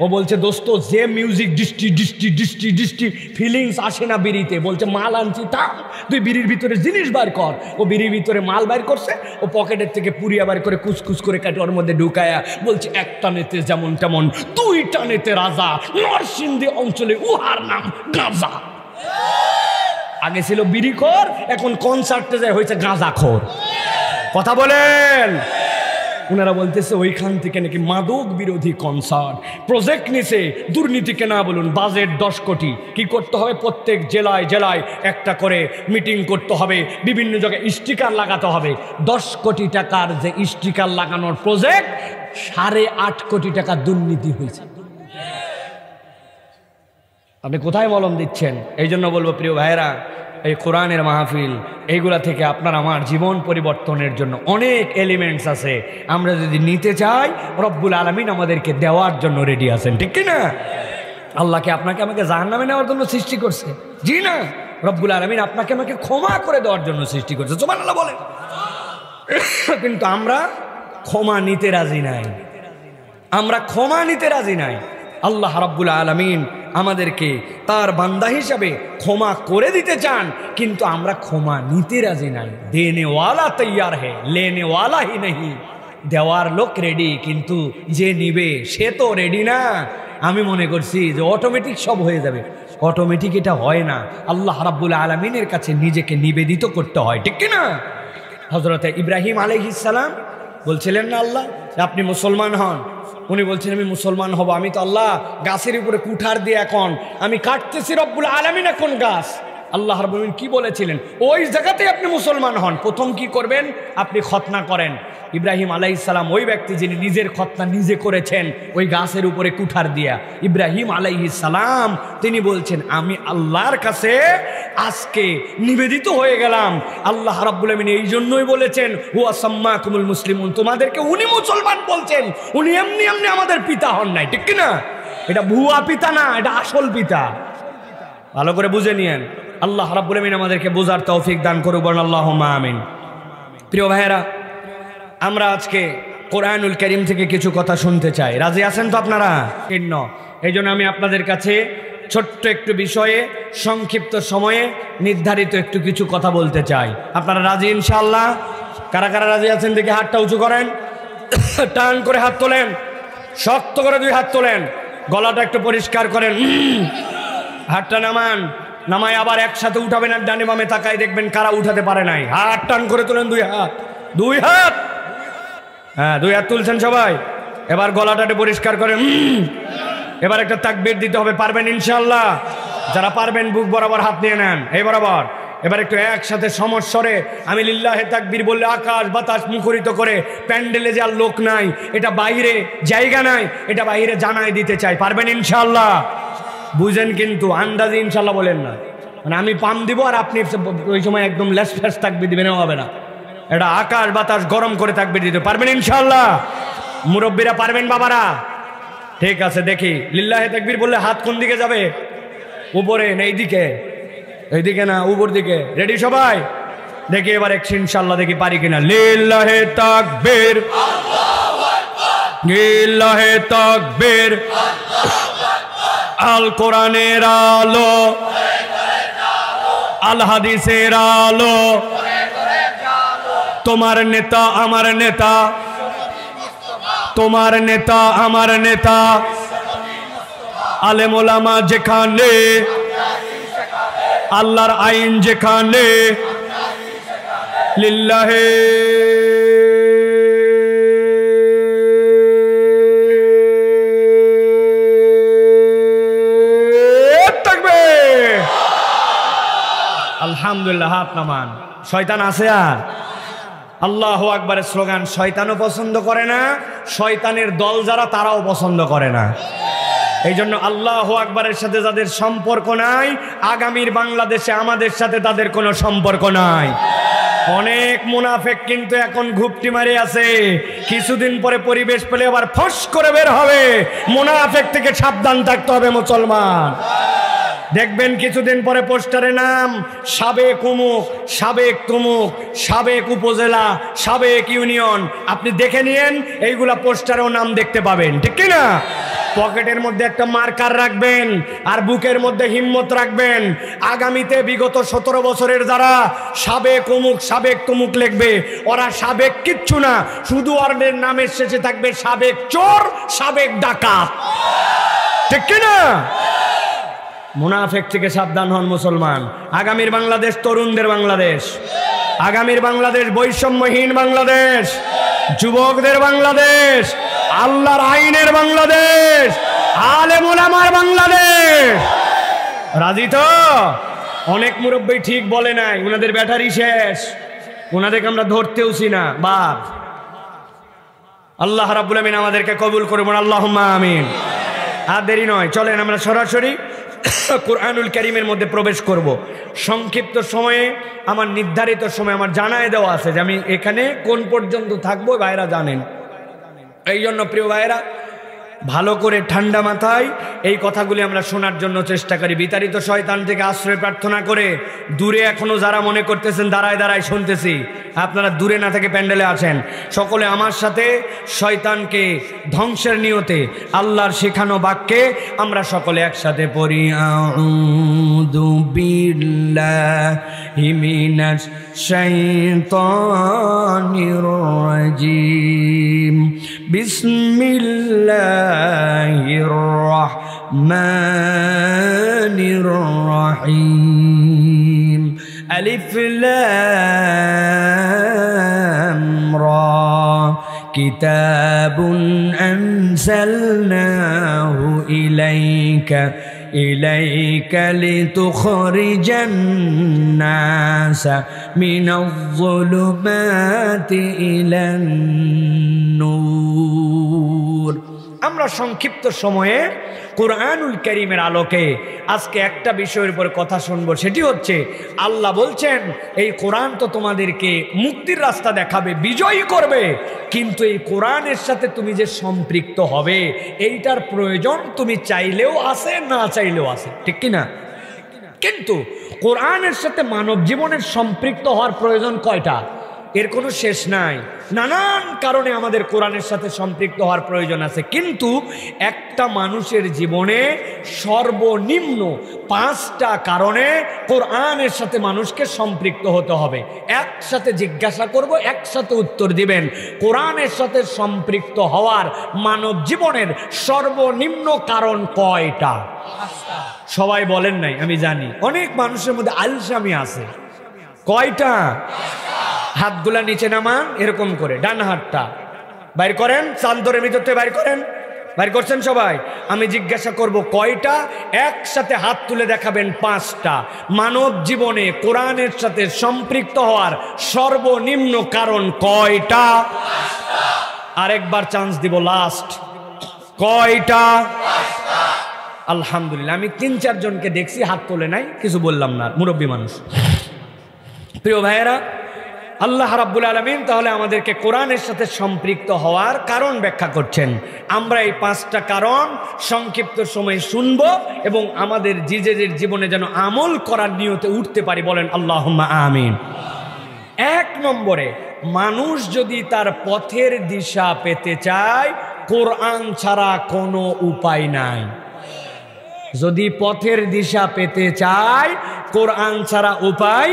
ও বলছে দোস্ত, যে মিউজিক ডিস্টি ডিস্টি ডিস্টি ডিস্টি ফিলিংস আসে না বিড়িতে, বলছে মাল আনছি থাম, তুই বিড়ির ভিতরে জিনিস বার কর। ও বিড়ির ভিতরে মাল বার করছে, ও পকেটের থেকে পুরিয়া বার করে কুচকুচ করে কাটে ওর মধ্যে ঢুকায়া বলছে এক টানেতে যেমন তেমন, 2 টানেতে রাজা, নরসিংদী অঞ্চলে উহার নাম গাঁজা। আগে ছিল বিড়িখোর, এখন কনসার্টে যায় হয়েছে গাঁজাখোর। কথা বলেন। ওনারা বলতেছে ওইখান থেকে নাকি মাদক বিরোধী কনসার্ট প্রজেক্ট নিছে, দুর্নীতিকে না বলুন। বাজেট 10 কোটি। কি করতে হবে? প্রত্যেক জেলায় জেলায় একটা করে মিটিং করতে হবে, বিভিন্ন জায়গায় স্টিকার লাগাতে হবে। 10 কোটি টাকার যে স্টিকার লাগানোর প্রজেক্ট, 8.5 কোটি টাকা দুর্নীতি হয়েছে। আপনি কোথায় মলম দিচ্ছেন? এই জন্য বলবো প্রিয় ভাইয়েরা, এই কোরআনের মাহফিল, এইগুলা থেকে আপনার আমার জীবন পরিবর্তনের জন্য অনেক এলিমেন্টস আছে। আমরা যদি নিতে চাই, রব্বুল আলামিন আমাদেরকে দেওয়ার জন্য রেডি আছেন। ঠিক কিনা? আল্লাহকে আপনাকে আমাকে জাহান্নামে নেওয়ার জন্য সৃষ্টি করছে? জি না, রব্বুল আলামিন আপনাকে আমাকে ক্ষমা করে দেওয়ার জন্য সৃষ্টি করছে। সুবহানাল্লাহ বলেন। কিন্তু আমরা ক্ষমা নিতে রাজি নাই, আমরা ক্ষমা নিতে রাজি নাই। আল্লাহ রাব্বুল আলামিন আমাদেরকে তার বান্দা হিসাবে ক্ষমা করে দিতে চান, কিন্তু আমরা ক্ষমা নিতে রাজি নাই। দেনে ওয়ালা তৈয়ার হে, লেনে ওয়ালা হি নেই। দেওয়ার লোক রেডি, কিন্তু যে নিবে সে তো রেডি না। আমি মনে করছি যে অটোমেটিক সব হয়ে যাবে, অটোমেটিক এটা হয় না। আল্লাহ রাব্বুল আলামিনের কাছে নিজেকে নিবেদিত করতে হয়। ঠিক কিনা? হযরত ইব্রাহিম আলাইহিস সালাম বলছিলেন না আল্লাহ আপনি মুসলমান হন, উনি বলছেন আমি মুসলমান হব। আমি তো আল্লাহ গাছের উপরে কুঠার দিয়ে এখন আমি কাটতেছি, রব্বুল আলামিন এখন গাছ। আল্লাহ রাব্বুল আলামিন কি বলেছিলেন? ওই জায়গাতে আপনি মুসলমান হন, প্রথম কি করবেন? আপনি খতনা করেন। ইব্রাহিম আলাইহিস সালাম ওই ব্যক্তি যিনি নিজের খতনা নিজে করেছেন ওই গাছের উপরে কুঠার দিয়া। ইব্রাহিম আলাইহিস সালাম তিনি বলছেন আমি আল্লাহর কাছে আজকে নিবেদিত হয়ে গেলাম। আল্লাহ রাব্বুল আলামিন এই জন্যই বলেছেন হুয়া সাম্মাকুমুল মুসলিমুন, তোমাদেরকে উনি মুসলমান বলছেন, উনি এমনি এমনি আমাদের পিতা হন নাই। ঠিক কিনা? এটা ভুয়া পিতা না, এটা আসল পিতা। ভালো করে বুঝে নিয়েন। আল্লাহ রাব্বুল আলামিন আমাদেরকে বোঝার তৌফিক দান করুক, বলেন আল্লাহুম্মা আমিন। প্রিয় ভাইয়েরা, আমরা আজকে কোরআনুল কারীম থেকে কিছু কথা শুনতে চাই। রাজি আছেন তো আপনারা? এই জন্য আমি আপনাদের কাছে ছোট্ট একটু বিষয়ে সংক্ষিপ্ত সময়ে নির্ধারিত একটু কিছু কথা বলতে চাই। আপনারা রাজি ইনশাআল্লাহ? কারা কারা রাজি আছেন দেখি হাতটা উঁচু করেন, টান করে হাত তোলেন, শক্ত করে 2 হাত তোলেন, গলাটা একটু পরিষ্কার করেন, হাতটা নামান, নামায় আবার একসাথে উঠাবেন আর ডানে বামে তাকায় দেখবেন কারা উঠাতে পারে নাই। হাত টান করে তোলেন, 2 হাত, 2 হাত। হ্যাঁ, 2 হাত তুলছেন সবাই। এবার গলাটাকে পরিষ্কার করেন। এবার একটা তাকবীর দিতে হবে, পারবেন ইনশাআল্লাহ? যারা পারবেন বুক বরাবর হাত নিয়ে নেন, এই বরাবর। এবার একটু একসাথে সমস্বরে আমি লিল্লাহে তাকবীর বললে আকাশ বাতাস মুখরিত করে, প্যান্ডেলে যে আর লোক নাই, এটা বাইরে জায়গা নাই, এটা বাইরে জানাই দিতে চাই। পারবেন ইনশাআল্লাহ? বুঝেন কিন্তু, আন্দাজে ইনশাআল্লাহ বলেন না। মানে আমি পাম দিব আর আপনি ওই সময় একদম লেস ফেস তাকবীর দিবেন, হবে না। এটা আকাশ বাতাস গরম করে তাকবীর দিতে পারবেন ইনশাআল্লাহ? মুরব্বীরা পারবেন বাবারা? ঠিক আছে, দেখি লিল্লাহে তাকবীর বললে হাত কোন দিকে যাবে? উপরে না এইদিকে? এইদিকে না, উপর দিকে। রেডি সবাই? দেখি এবার ইনশাআল্লাহ দেখি পারি কিনা। লিল্লাহে তাকবীর, আল্লাহু আকবার, লিল্লাহে তাকবীর, আল কোরআনের আলো, আল হাদিসের আলো, তোমার নেতা আমার নেতা, তোমার নেতা আমার নেতা, আলেম ওলামা যেখানে, আল্লাহর আইন যেখানে, লিল্লাহে তাকবীর। আলহামদুলিল্লাহ। হাত নামান। শয়তান আছে আর? আল্লাহু আকবারের স্লোগান শয়তানও পছন্দ করে না, শয়তানের দল যারা তারাও পছন্দ করে না। এই জন্য আল্লাহু আকবারের সাথে যাদের সম্পর্ক নাই, আগামীর বাংলাদেশে আমাদের সাথে তাদের কোনো সম্পর্ক নাই। অনেক মুনাফেক কিন্তু এখন ঘুপটি মারে আছে, কিছুদিন পরে পরিবেশ পেলে আবার ফস করে বের হবে। মুনাফেক থেকে সাবধান থাকতে হবে মুসলমান। দেখবেন কিছুদিন পরে পোস্টারে নাম সাবেক উমুক, সাবেক তুমুক, সাবেক উপজেলা, সাবেক ইউনিয়ন। আপনি দেখে নিয়েন, এইগুলা পোস্টারেও নাম দেখতে পাবেন, ঠিক কি না? পকেটের মধ্যে একটা মার্কার রাখবেন আর বুকের মধ্যে হিম্মত রাখবেন। আগামীতে বিগত 17 বছরের যারা সাবেক অমুক সাবেক তমুক লিখবে, ওরা সাবেক কিচ্ছু না, শুধু ওদের নামের শেষে থাকবে সাবেক চোর, সাবেক ডাকাত, ঠিক কিনা? মুনাফেক থেকে সাবধান হন মুসলমান। আগামীর বাংলাদেশ তরুণদের বাংলাদেশ, আগামীর বাংলাদেশ বৈষম্যহীন বাংলাদেশ, যুবকদের বাংলাদেশ, আল্লাহর আইনের বাংলাদেশ, আলেম ওলামার বাংলাদেশ। রাজি তো? অনেক মুরব্বী ঠিক বলে নাই, ওনাদের ব্যাটারি শেষ, ওনাদেরকে আমরা ধরতেওছি না। বাপ আল্লাহ রাব্বুল আমিন আমাদেরকে কবুল করুন, আল্লাহুম্মা আমিন। আর দেরি নয়, চলেন আমরা সরাসরি কুরআনুল কারীমের মধ্যে প্রবেশ করব। সংক্ষিপ্ত সময়ে, আমার নির্ধারিত সময় আমার জানায় দেওয়া আছে যে আমি এখানে কোন পর্যন্ত থাকবো, ভাইরা জানেন। এই জন্য প্রিয় ভাইরা, ভালো করে ঠান্ডা মাথায় এই কথাগুলি আমরা শোনার জন্য চেষ্টা করি। বিতাড়িত শয়তান থেকে আশ্রয় প্রার্থনা করে দূরে এখনো যারা মনে করতেছেন দাঁড়ায় দাঁড়ায় শুনতেছি, আপনারা দূরে না থেকে প্যান্ডেলে আছেন। সকলে আমার সাথে শয়তানকে ধ্বংসের নিয়তে আল্লাহর শেখানো বাক্যে আমরা সকলে একসাথে পড়ি। আউযু বিল্লাহি মিনাশ শাইতানির রাজিম। বিসমিল্লাহির রহমানির রহিম। আলিফ লাম রা। কিতাবুন আনজালনাহু ইলাইকা লিতুখরিজান নাসা মিনাজ-যুলুমাতি ইলান নূর। আমরা সংক্ষিপ্ত সময়ে কুরআনুল কারীমের আলোকে আজকে একটা বিষয়ের উপর কথা শুনবো, সেটি হচ্ছে আল্লাহ বলছেন এই কোরআন তো তোমাদেরকে মুক্তির রাস্তা দেখাবে, বিজয়ী করবে, কিন্তু এই কোরআনের সাথে তুমি যে সম্পৃক্ত হবে এইটার প্রয়োজন তুমি চাইলেও আছে, না চাইলেও আছে, ঠিক কি না? কিন্তু কোরআনের সাথে মানব জীবনের সম্পৃক্ত হওয়ার প্রয়োজন কয়টা? এর কোনো শেষ নাই। নানান কারণে আমাদের কোরআনের সাথে সম্পৃক্ত হওয়ার প্রয়োজন আছে, কিন্তু একটা মানুষের জীবনে সর্বনিম্ন 5টা কারণে কোরআনের সাথে মানুষকে সম্পৃক্ত হতে হবে। একসাথে জিজ্ঞাসা করব, একসাথে উত্তর দিবেন। কোরআনের সাথে সম্পৃক্ত হওয়ার মানব জীবনের সর্বনিম্ন কারণ কয়টা? সবাই বলেন নাই, আমি জানি অনেক মানুষের মধ্যে আলসামি আছে। কয়টা? হাতগুলা নিচে নামান, এরকম করে ডান হাতটা বাইর করেন, চান্দরের ভিতরতে বাইর করেন। বাইর করছেন সবাই? আমি জিজ্ঞাসা করব কয়টা, একসাথে হাত তুলে দেখাবেন 5টা। মানব জীবনে কোরআনের সাথে সম্পৃক্ত হওয়ার সর্বনিম্ন কারণ কয়টা? আরেকবার চান্স দিব, লাস্ট। কয়টা? আলহামদুলিল্লাহ, আমি 3-4 জনকে দেখছি হাত তোলে নাই, কিছু বললাম না, মুরব্বী মানুষ। প্রিয় ভাইয়েরা, আল্লাহ রাব্বুল আলামিন তাহলে আমাদেরকে কোরআনের সাথে সম্পৃক্ত হওয়ার কারণ ব্যাখ্যা করছেন। আমরা এই 5টা কারণ সংক্ষিপ্ত সময়ে শুনব এবং আমাদের নিজেদের জীবনে যেন আমল করার নিয়তে উঠতে পারি। বলেন আল্লাহুম্মা আমিন। 1 নম্বরে, মানুষ যদি তার পথের দিশা পেতে চায়, কোরআন ছাড়া কোনো উপায় নাই। যদি পথের দিশা পেতে চায় কোরআন ছাড়া উপায়।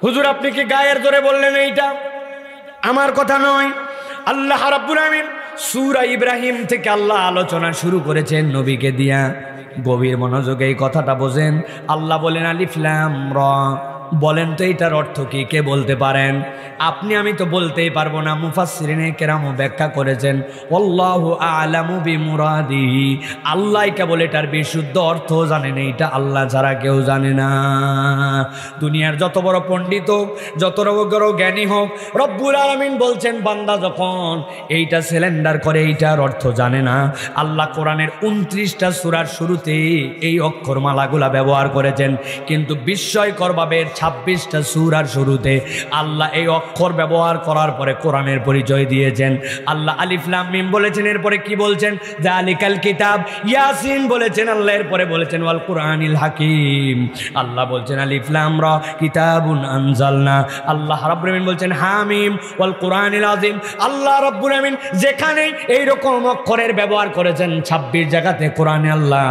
হুজুর আপনি কি গায়ের জোরে বললেন? এইটা আমার কথা নয়, আল্লাহ রাব্বুল আমিন সূরা ইব্রাহিম থেকে আল্লাহ আলোচনা শুরু করেছেন নবীকে দিয়া। গভীর মনোযোগে এই কথাটা বোঝেন। আল্লাহ বলেন আলিফ লাম রা। বলেন তো এটার অর্থ কি? কে বলতে পারেন? আপনি, আমি তো বলতেই পারবো না। মুফাসসিরিনে কেরামও ব্যাখ্যা করেছেন আল্লাহু আ'লামু বিমুরাদিহি, আল্লাহ কেবল এটার বিশুদ্ধ অর্থ জানেন, এইটা আল্লাহ ছাড়া কেউ জানে না। দুনিয়ার যত বড় পণ্ডিত হোক, যত বড় জ্ঞানী হোক, রব্বুল আলামিন বলছেন বান্দা যখন এইটা সিলিন্ডার করে এইটার অর্থ জানে না। আল্লাহ কোরআনের 29টা সূরার শুরুতে এই অক্ষরমালাগুলা ব্যবহার করেছেন, কিন্তু বিস্ময়করভাবে 26টা সূরার শুরুতে আল্লাহ এই অক্ষর ব্যবহার করার পরে কোরআনের পরিচয় দিয়েছেন। আল্লাহ আলিফ লাম মিম বলেছেন, এরপরে কি বলছেন? যালিকাল কিতাব, ইয়াসিন বলেছেন আল্লাহ, এরপরে বলেছেন ওয়াল কুরআনিল হাকিম। আল্লাহ বলছেন আলিফ লাম রা কিতাবুন আনজালনা। আল্লাহ রাব্বুল আমিন বলছেন হামিম ওয়াল কুরআনিল আযীম। আল্লাহ রাব্বুল আমিন যেখানে এই রকম অক্ষরের ব্যবহার করেছেন 26 জায়গাতে কোরআনে আল্লাহ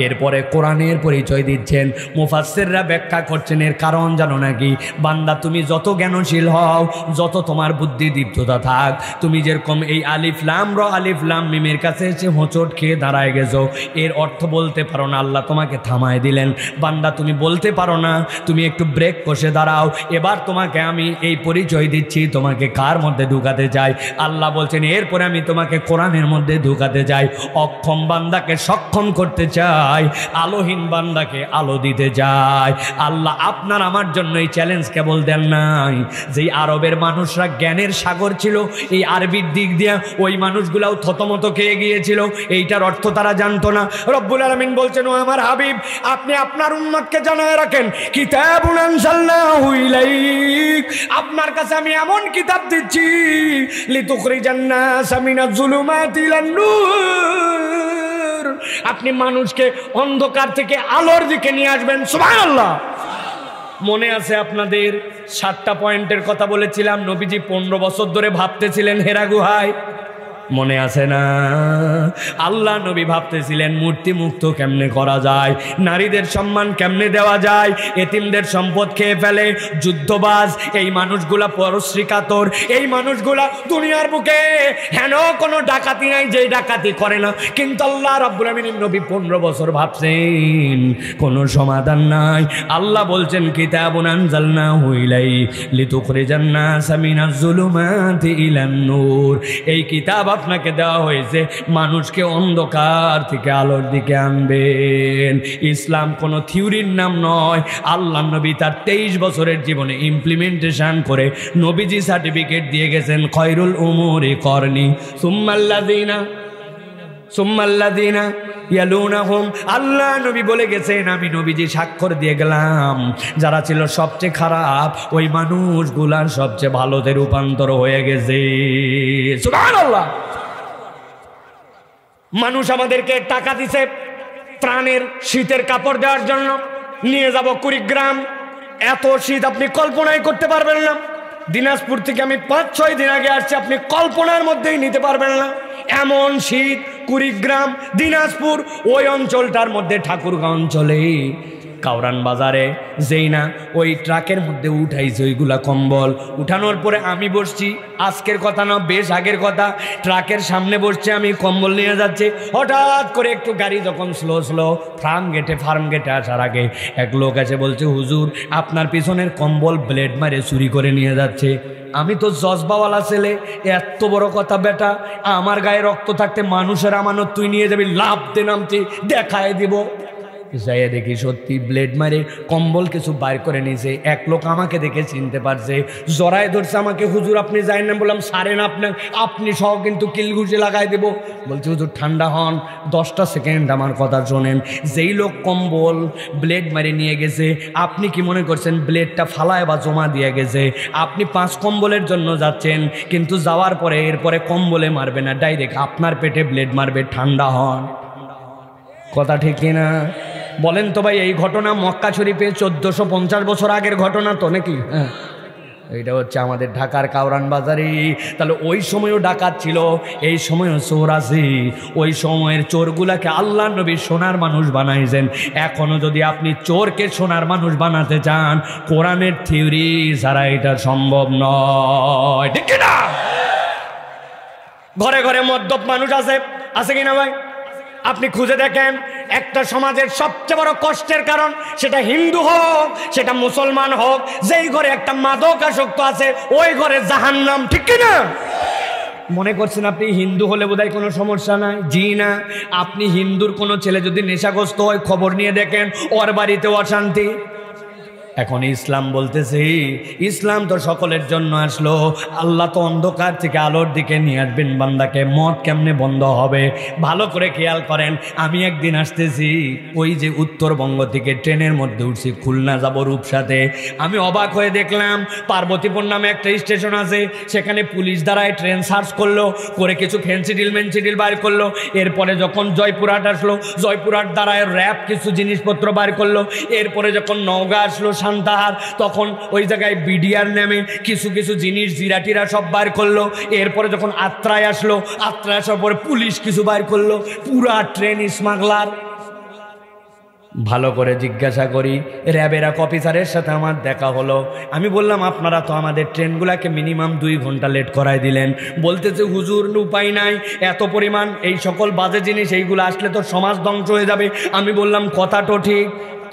এরপরে কোরআনের পরিচয় দিচ্ছেন। মুফাসসিররা ব্যাখ্যা করছেন এর কারণ জানো নাকি? বান্দা তুমি যত জ্ঞানশীল হও, যত তোমার বুদ্ধি দীপ্ততা থাক, তুমি যেরকম এই আলিফ লাম রা আলিফ লাম মিমের কাছে এসে হোঁচট খেয়ে দাঁড়ায় গেছো, এর অর্থ বলতে পারো না, আল্লাহ তোমাকে থামায় দিলেন। বান্দা তুমি বলতে পারো না, তুমি একটু ব্রেক কষে দাঁড়াও, এবার তোমাকে আমি এই পরিচয় দিচ্ছি, তোমাকে কার মধ্যে ঢুকাতে চাই? আল্লাহ বলছেন এরপরে আমি তোমাকে কোরআনের মধ্যে ঢুকাতে চাই। অক্ষম বান্দাকে সক্ষম করতে চাই, আলোহীন বান্দাকে আলো দিতে চাই। আল্লাহ আপনার আমার জন্য এই চ্যালেঞ্জ কেবল দেন নাই, যেই আরবের মানুষরা জ্ঞানের সাগর ছিল, এই আরবির দিক দিয়ে ওই মানুষগুলাও থতমত খেয়ে গিয়েছিল, এইটার অর্থ তারা জানতো না। রব্বুল আলামিন বলছেন ও আমার হাবিব, আপনি আপনার উম্মতকে জানায় রাখেন কিতাবুন আনজালনাহু ইলাইক, আপনার কাছে আমি এমন কিতাব দিচ্ছি লিতুখরিজান নাসা মিনাজ যুলুমাতি ইলান নূর, আপনি মানুষকে অন্ধকার থেকে আলোর দিকে নিয়ে আসবেন। সুবহানাল্লাহ। মনে আছে আপনাদের 7টা পয়েন্টের কথা বলেছিলাম, নবীজি 15 বছর ধরে ভাবতেছিলেন হেরা গুহায়, মনে আছে না? আল্লাহ নবী ভাবতেছিলেন মূর্তি মুক্ত কেমনে করা যায়, নারীদের সম্মান কেমনে দেওয়া যায়, এতিমদের সম্পদ খেয়ে ফেলে, যুদ্ধবাজ এই মানুষগুলা পরশ্রী কাতর, এই মানুষগুলা দুনিয়ার বুকে হেন কোনো ডাকাতি নাই যে ডাকাতি করে না। কিন্তু আল্লাহ রাব্বুল আমিন নবী 15 বছর ভাবছেন, কোনো সমাধান নাই। আল্লাহ বলছেন কিতাবুন আনজালনাহু ইলাইক লিতুখরিজান নাসা মিনাজ যুলুমাতি ইলান নূর, এই কিতাব আপনাকে দেওয়া হয়েছে মানুষকে অন্ধকার থেকে আলোর দিকে আনবেন। ইসলাম কোনো থিওরির নাম নয়। আল্লাহ নবী তার 23 বছরের জীবনে ইমপ্লিমেন্টেশন করে নবীজি সার্টিফিকেট দিয়ে গেছেন খয়রুল উমুরি করনি সুম্মাল্লাযীনা ইয়ালুনাহুম। আল্লাহ নবী বলে গেছেন, আমি নবীজি স্বাক্ষর দিয়ে গেলাম, যারা ছিল সবচেয়ে খারাপ ওই মানুষগুলার সবচেয়ে ভালোতে রূপান্তর হয়ে গেছে। সুবহানাল্লাহ। মানুষ আমাদেরকে টাকা দিছে ত্রাণের শীতের কাপড় দেওয়ার জন্য, নিয়ে যাব কুড়িগ্রাম, এত শীত আপনি কল্পনাই করতে পারবেন না। দিনাজপুর থেকে আমি 5-6 দিন আগে আসছি, আপনি কল্পনার মধ্যেই নিতে পারবেন না এমন শীত। কুড়িগ্রাম, দিনাজপুর ওই অঞ্চলটার মধ্যে ঠাকুরগাঁও অঞ্চলে কাউরান বাজারে যেই না ওই ট্রাকের মধ্যে উঠাইছে ওইগুলা কম্বল, উঠানোর পরে আমি বসছি, আজকের কথা না বেশ আগের কথা, ট্রাকের সামনে বসছে, আমি কম্বল নিয়ে যাচ্ছি, হঠাৎ করে একটু গাড়ি যখন স্লো ফার্ম গেটে আসার আগে এক লোক এসে বলছে হুজুর আপনার পিছনের কম্বল ব্লেড মারে চুরি করে নিয়ে যাচ্ছে। আমি তো জজবাওয়ালা ছেলে, এত বড় কথা বেটা, আমার গায়ে রক্ত থাকতে মানুষের আমানত তুই নিয়ে যাবি, লাভ দে নামছি দেখায় দিব। যাইয়া দেখি সত্যি ব্লেড মারে কম্বল কিছু বাইর করে নিয়েছে। এক লোক আমাকে দেখে চিনতে পারছে, জড়ায় ধরছে আমাকে, হুজুর আপনি যাই না। বললাম সারেন আপনি সহ কিন্তু কিলঘুষি লাগাই দেব। বলছে হুজুর ঠান্ডা হন, 10টা সেকেন্ড আমার কথা শোনেন। যেই লোক কম্বল ব্লেড মারে নিয়ে গেছে, আপনি কি মনে করছেন ব্লেডটা ফালায় বা জমা দিয়ে গেছে? আপনি 5 কম্বলের জন্য যাচ্ছেন, কিন্তু যাওয়ার পরে এরপরে কম্বলে মারবে না, ডাইরেক্ট আপনার পেটে ব্লেড মারবে। ঠান্ডা হন। কথা ঠিক কিনা বলেন তো ভাই? এই ঘটনা মক্কা শরীফে 1450 বছর আগের ঘটনা তো নাকি? এইটা হচ্ছে আমাদের ঢাকার কাউরান বাজারে। তাহলে ওই সময়ও ডাকাত ছিল, এই সময়ও চোর আছে। ওই সময়ের চোরগুলাকে আল্লাহ নবী সোনার মানুষ বানাইছেন। এখনো যদি আপনি চোরকে সোনার মানুষ বানাতে চান, কোরআনের থিওরি ছাড়া এটা সম্ভব নয়, ঠিক না? ঘরে ঘরে মদ্যপ মানুষ আছে, আছে কিনা ভাই? আপনি খুঁজে দেখেন, একটা সমাজের সবচেয়ে বড় কষ্টের কারণ, সেটা হিন্দু হোক সেটা মুসলমান হোক, যেই ঘরে একটা মাদকাসক্ত আছে ওই ঘরে জাহান্নাম, ঠিক কিনা? মনে করছেন আপনি হিন্দু হলে বোধহয় কোনো সমস্যা নাই? জি না। আপনি হিন্দুর কোনো ছেলে যদি নেশাগ্রস্ত হয়, খবর নিয়ে দেখেন ওর বাড়িতেও অশান্তি। এখন ইসলাম বলতেছে, ইসলাম তো সকলের জন্য আসলো। আল্লাহ তো অন্ধকার থেকে আলোর দিকে নিয়ে আসবেন বান্দাকে। মদ কেমনে বন্ধ হবে? ভালো করে খেয়াল করেন। আমি একদিন আসতেছি, ওই যে উত্তরবঙ্গ থেকে ট্রেনের মধ্যে উঠছি, খুলনা যাব রূপসাতে। আমি অবাক হয়ে দেখলাম পার্বতীপুর নামে একটা স্টেশন আছে, সেখানে পুলিশ দ্বারায় ট্রেন সার্চ করলো, করে কিছু ফেন্সিডিল মেনসিডিল বার করলো। এরপরে যখন জয়পুরহাট আসলো, জয়পুরহাট দ্বারায় র্যাব কিছু জিনিসপত্র বার করলো। এরপরে যখন নওগাঁ আসলো সান্তাহার, তখন ওই জায়গায় বিডিআর নামে কিছু কিছু জিনিস জিরাটিরা সব বার করলো। এরপরে যখন আত্রায় আসলো, আত্রায় আসার পরে পুলিশ কিছু বার করলো। পুরা ট্রেন স্মাগলার। ভালো করে জিজ্ঞাসা করি, র্যাবের এক অফিসারের সাথে আমার দেখা হলো। আমি বললাম, আপনারা তো আমাদের ট্রেনগুলোকে মিনিমাম 2 ঘন্টা লেট করাই দিলেন। বলতেছে, হুজুর উপায় নাই, এত পরিমাণ এই সকল বাজে জিনিস, এইগুলো আসলে তো সমাজ ধ্বংস হয়ে যাবে। আমি বললাম, কথা তো ঠিক,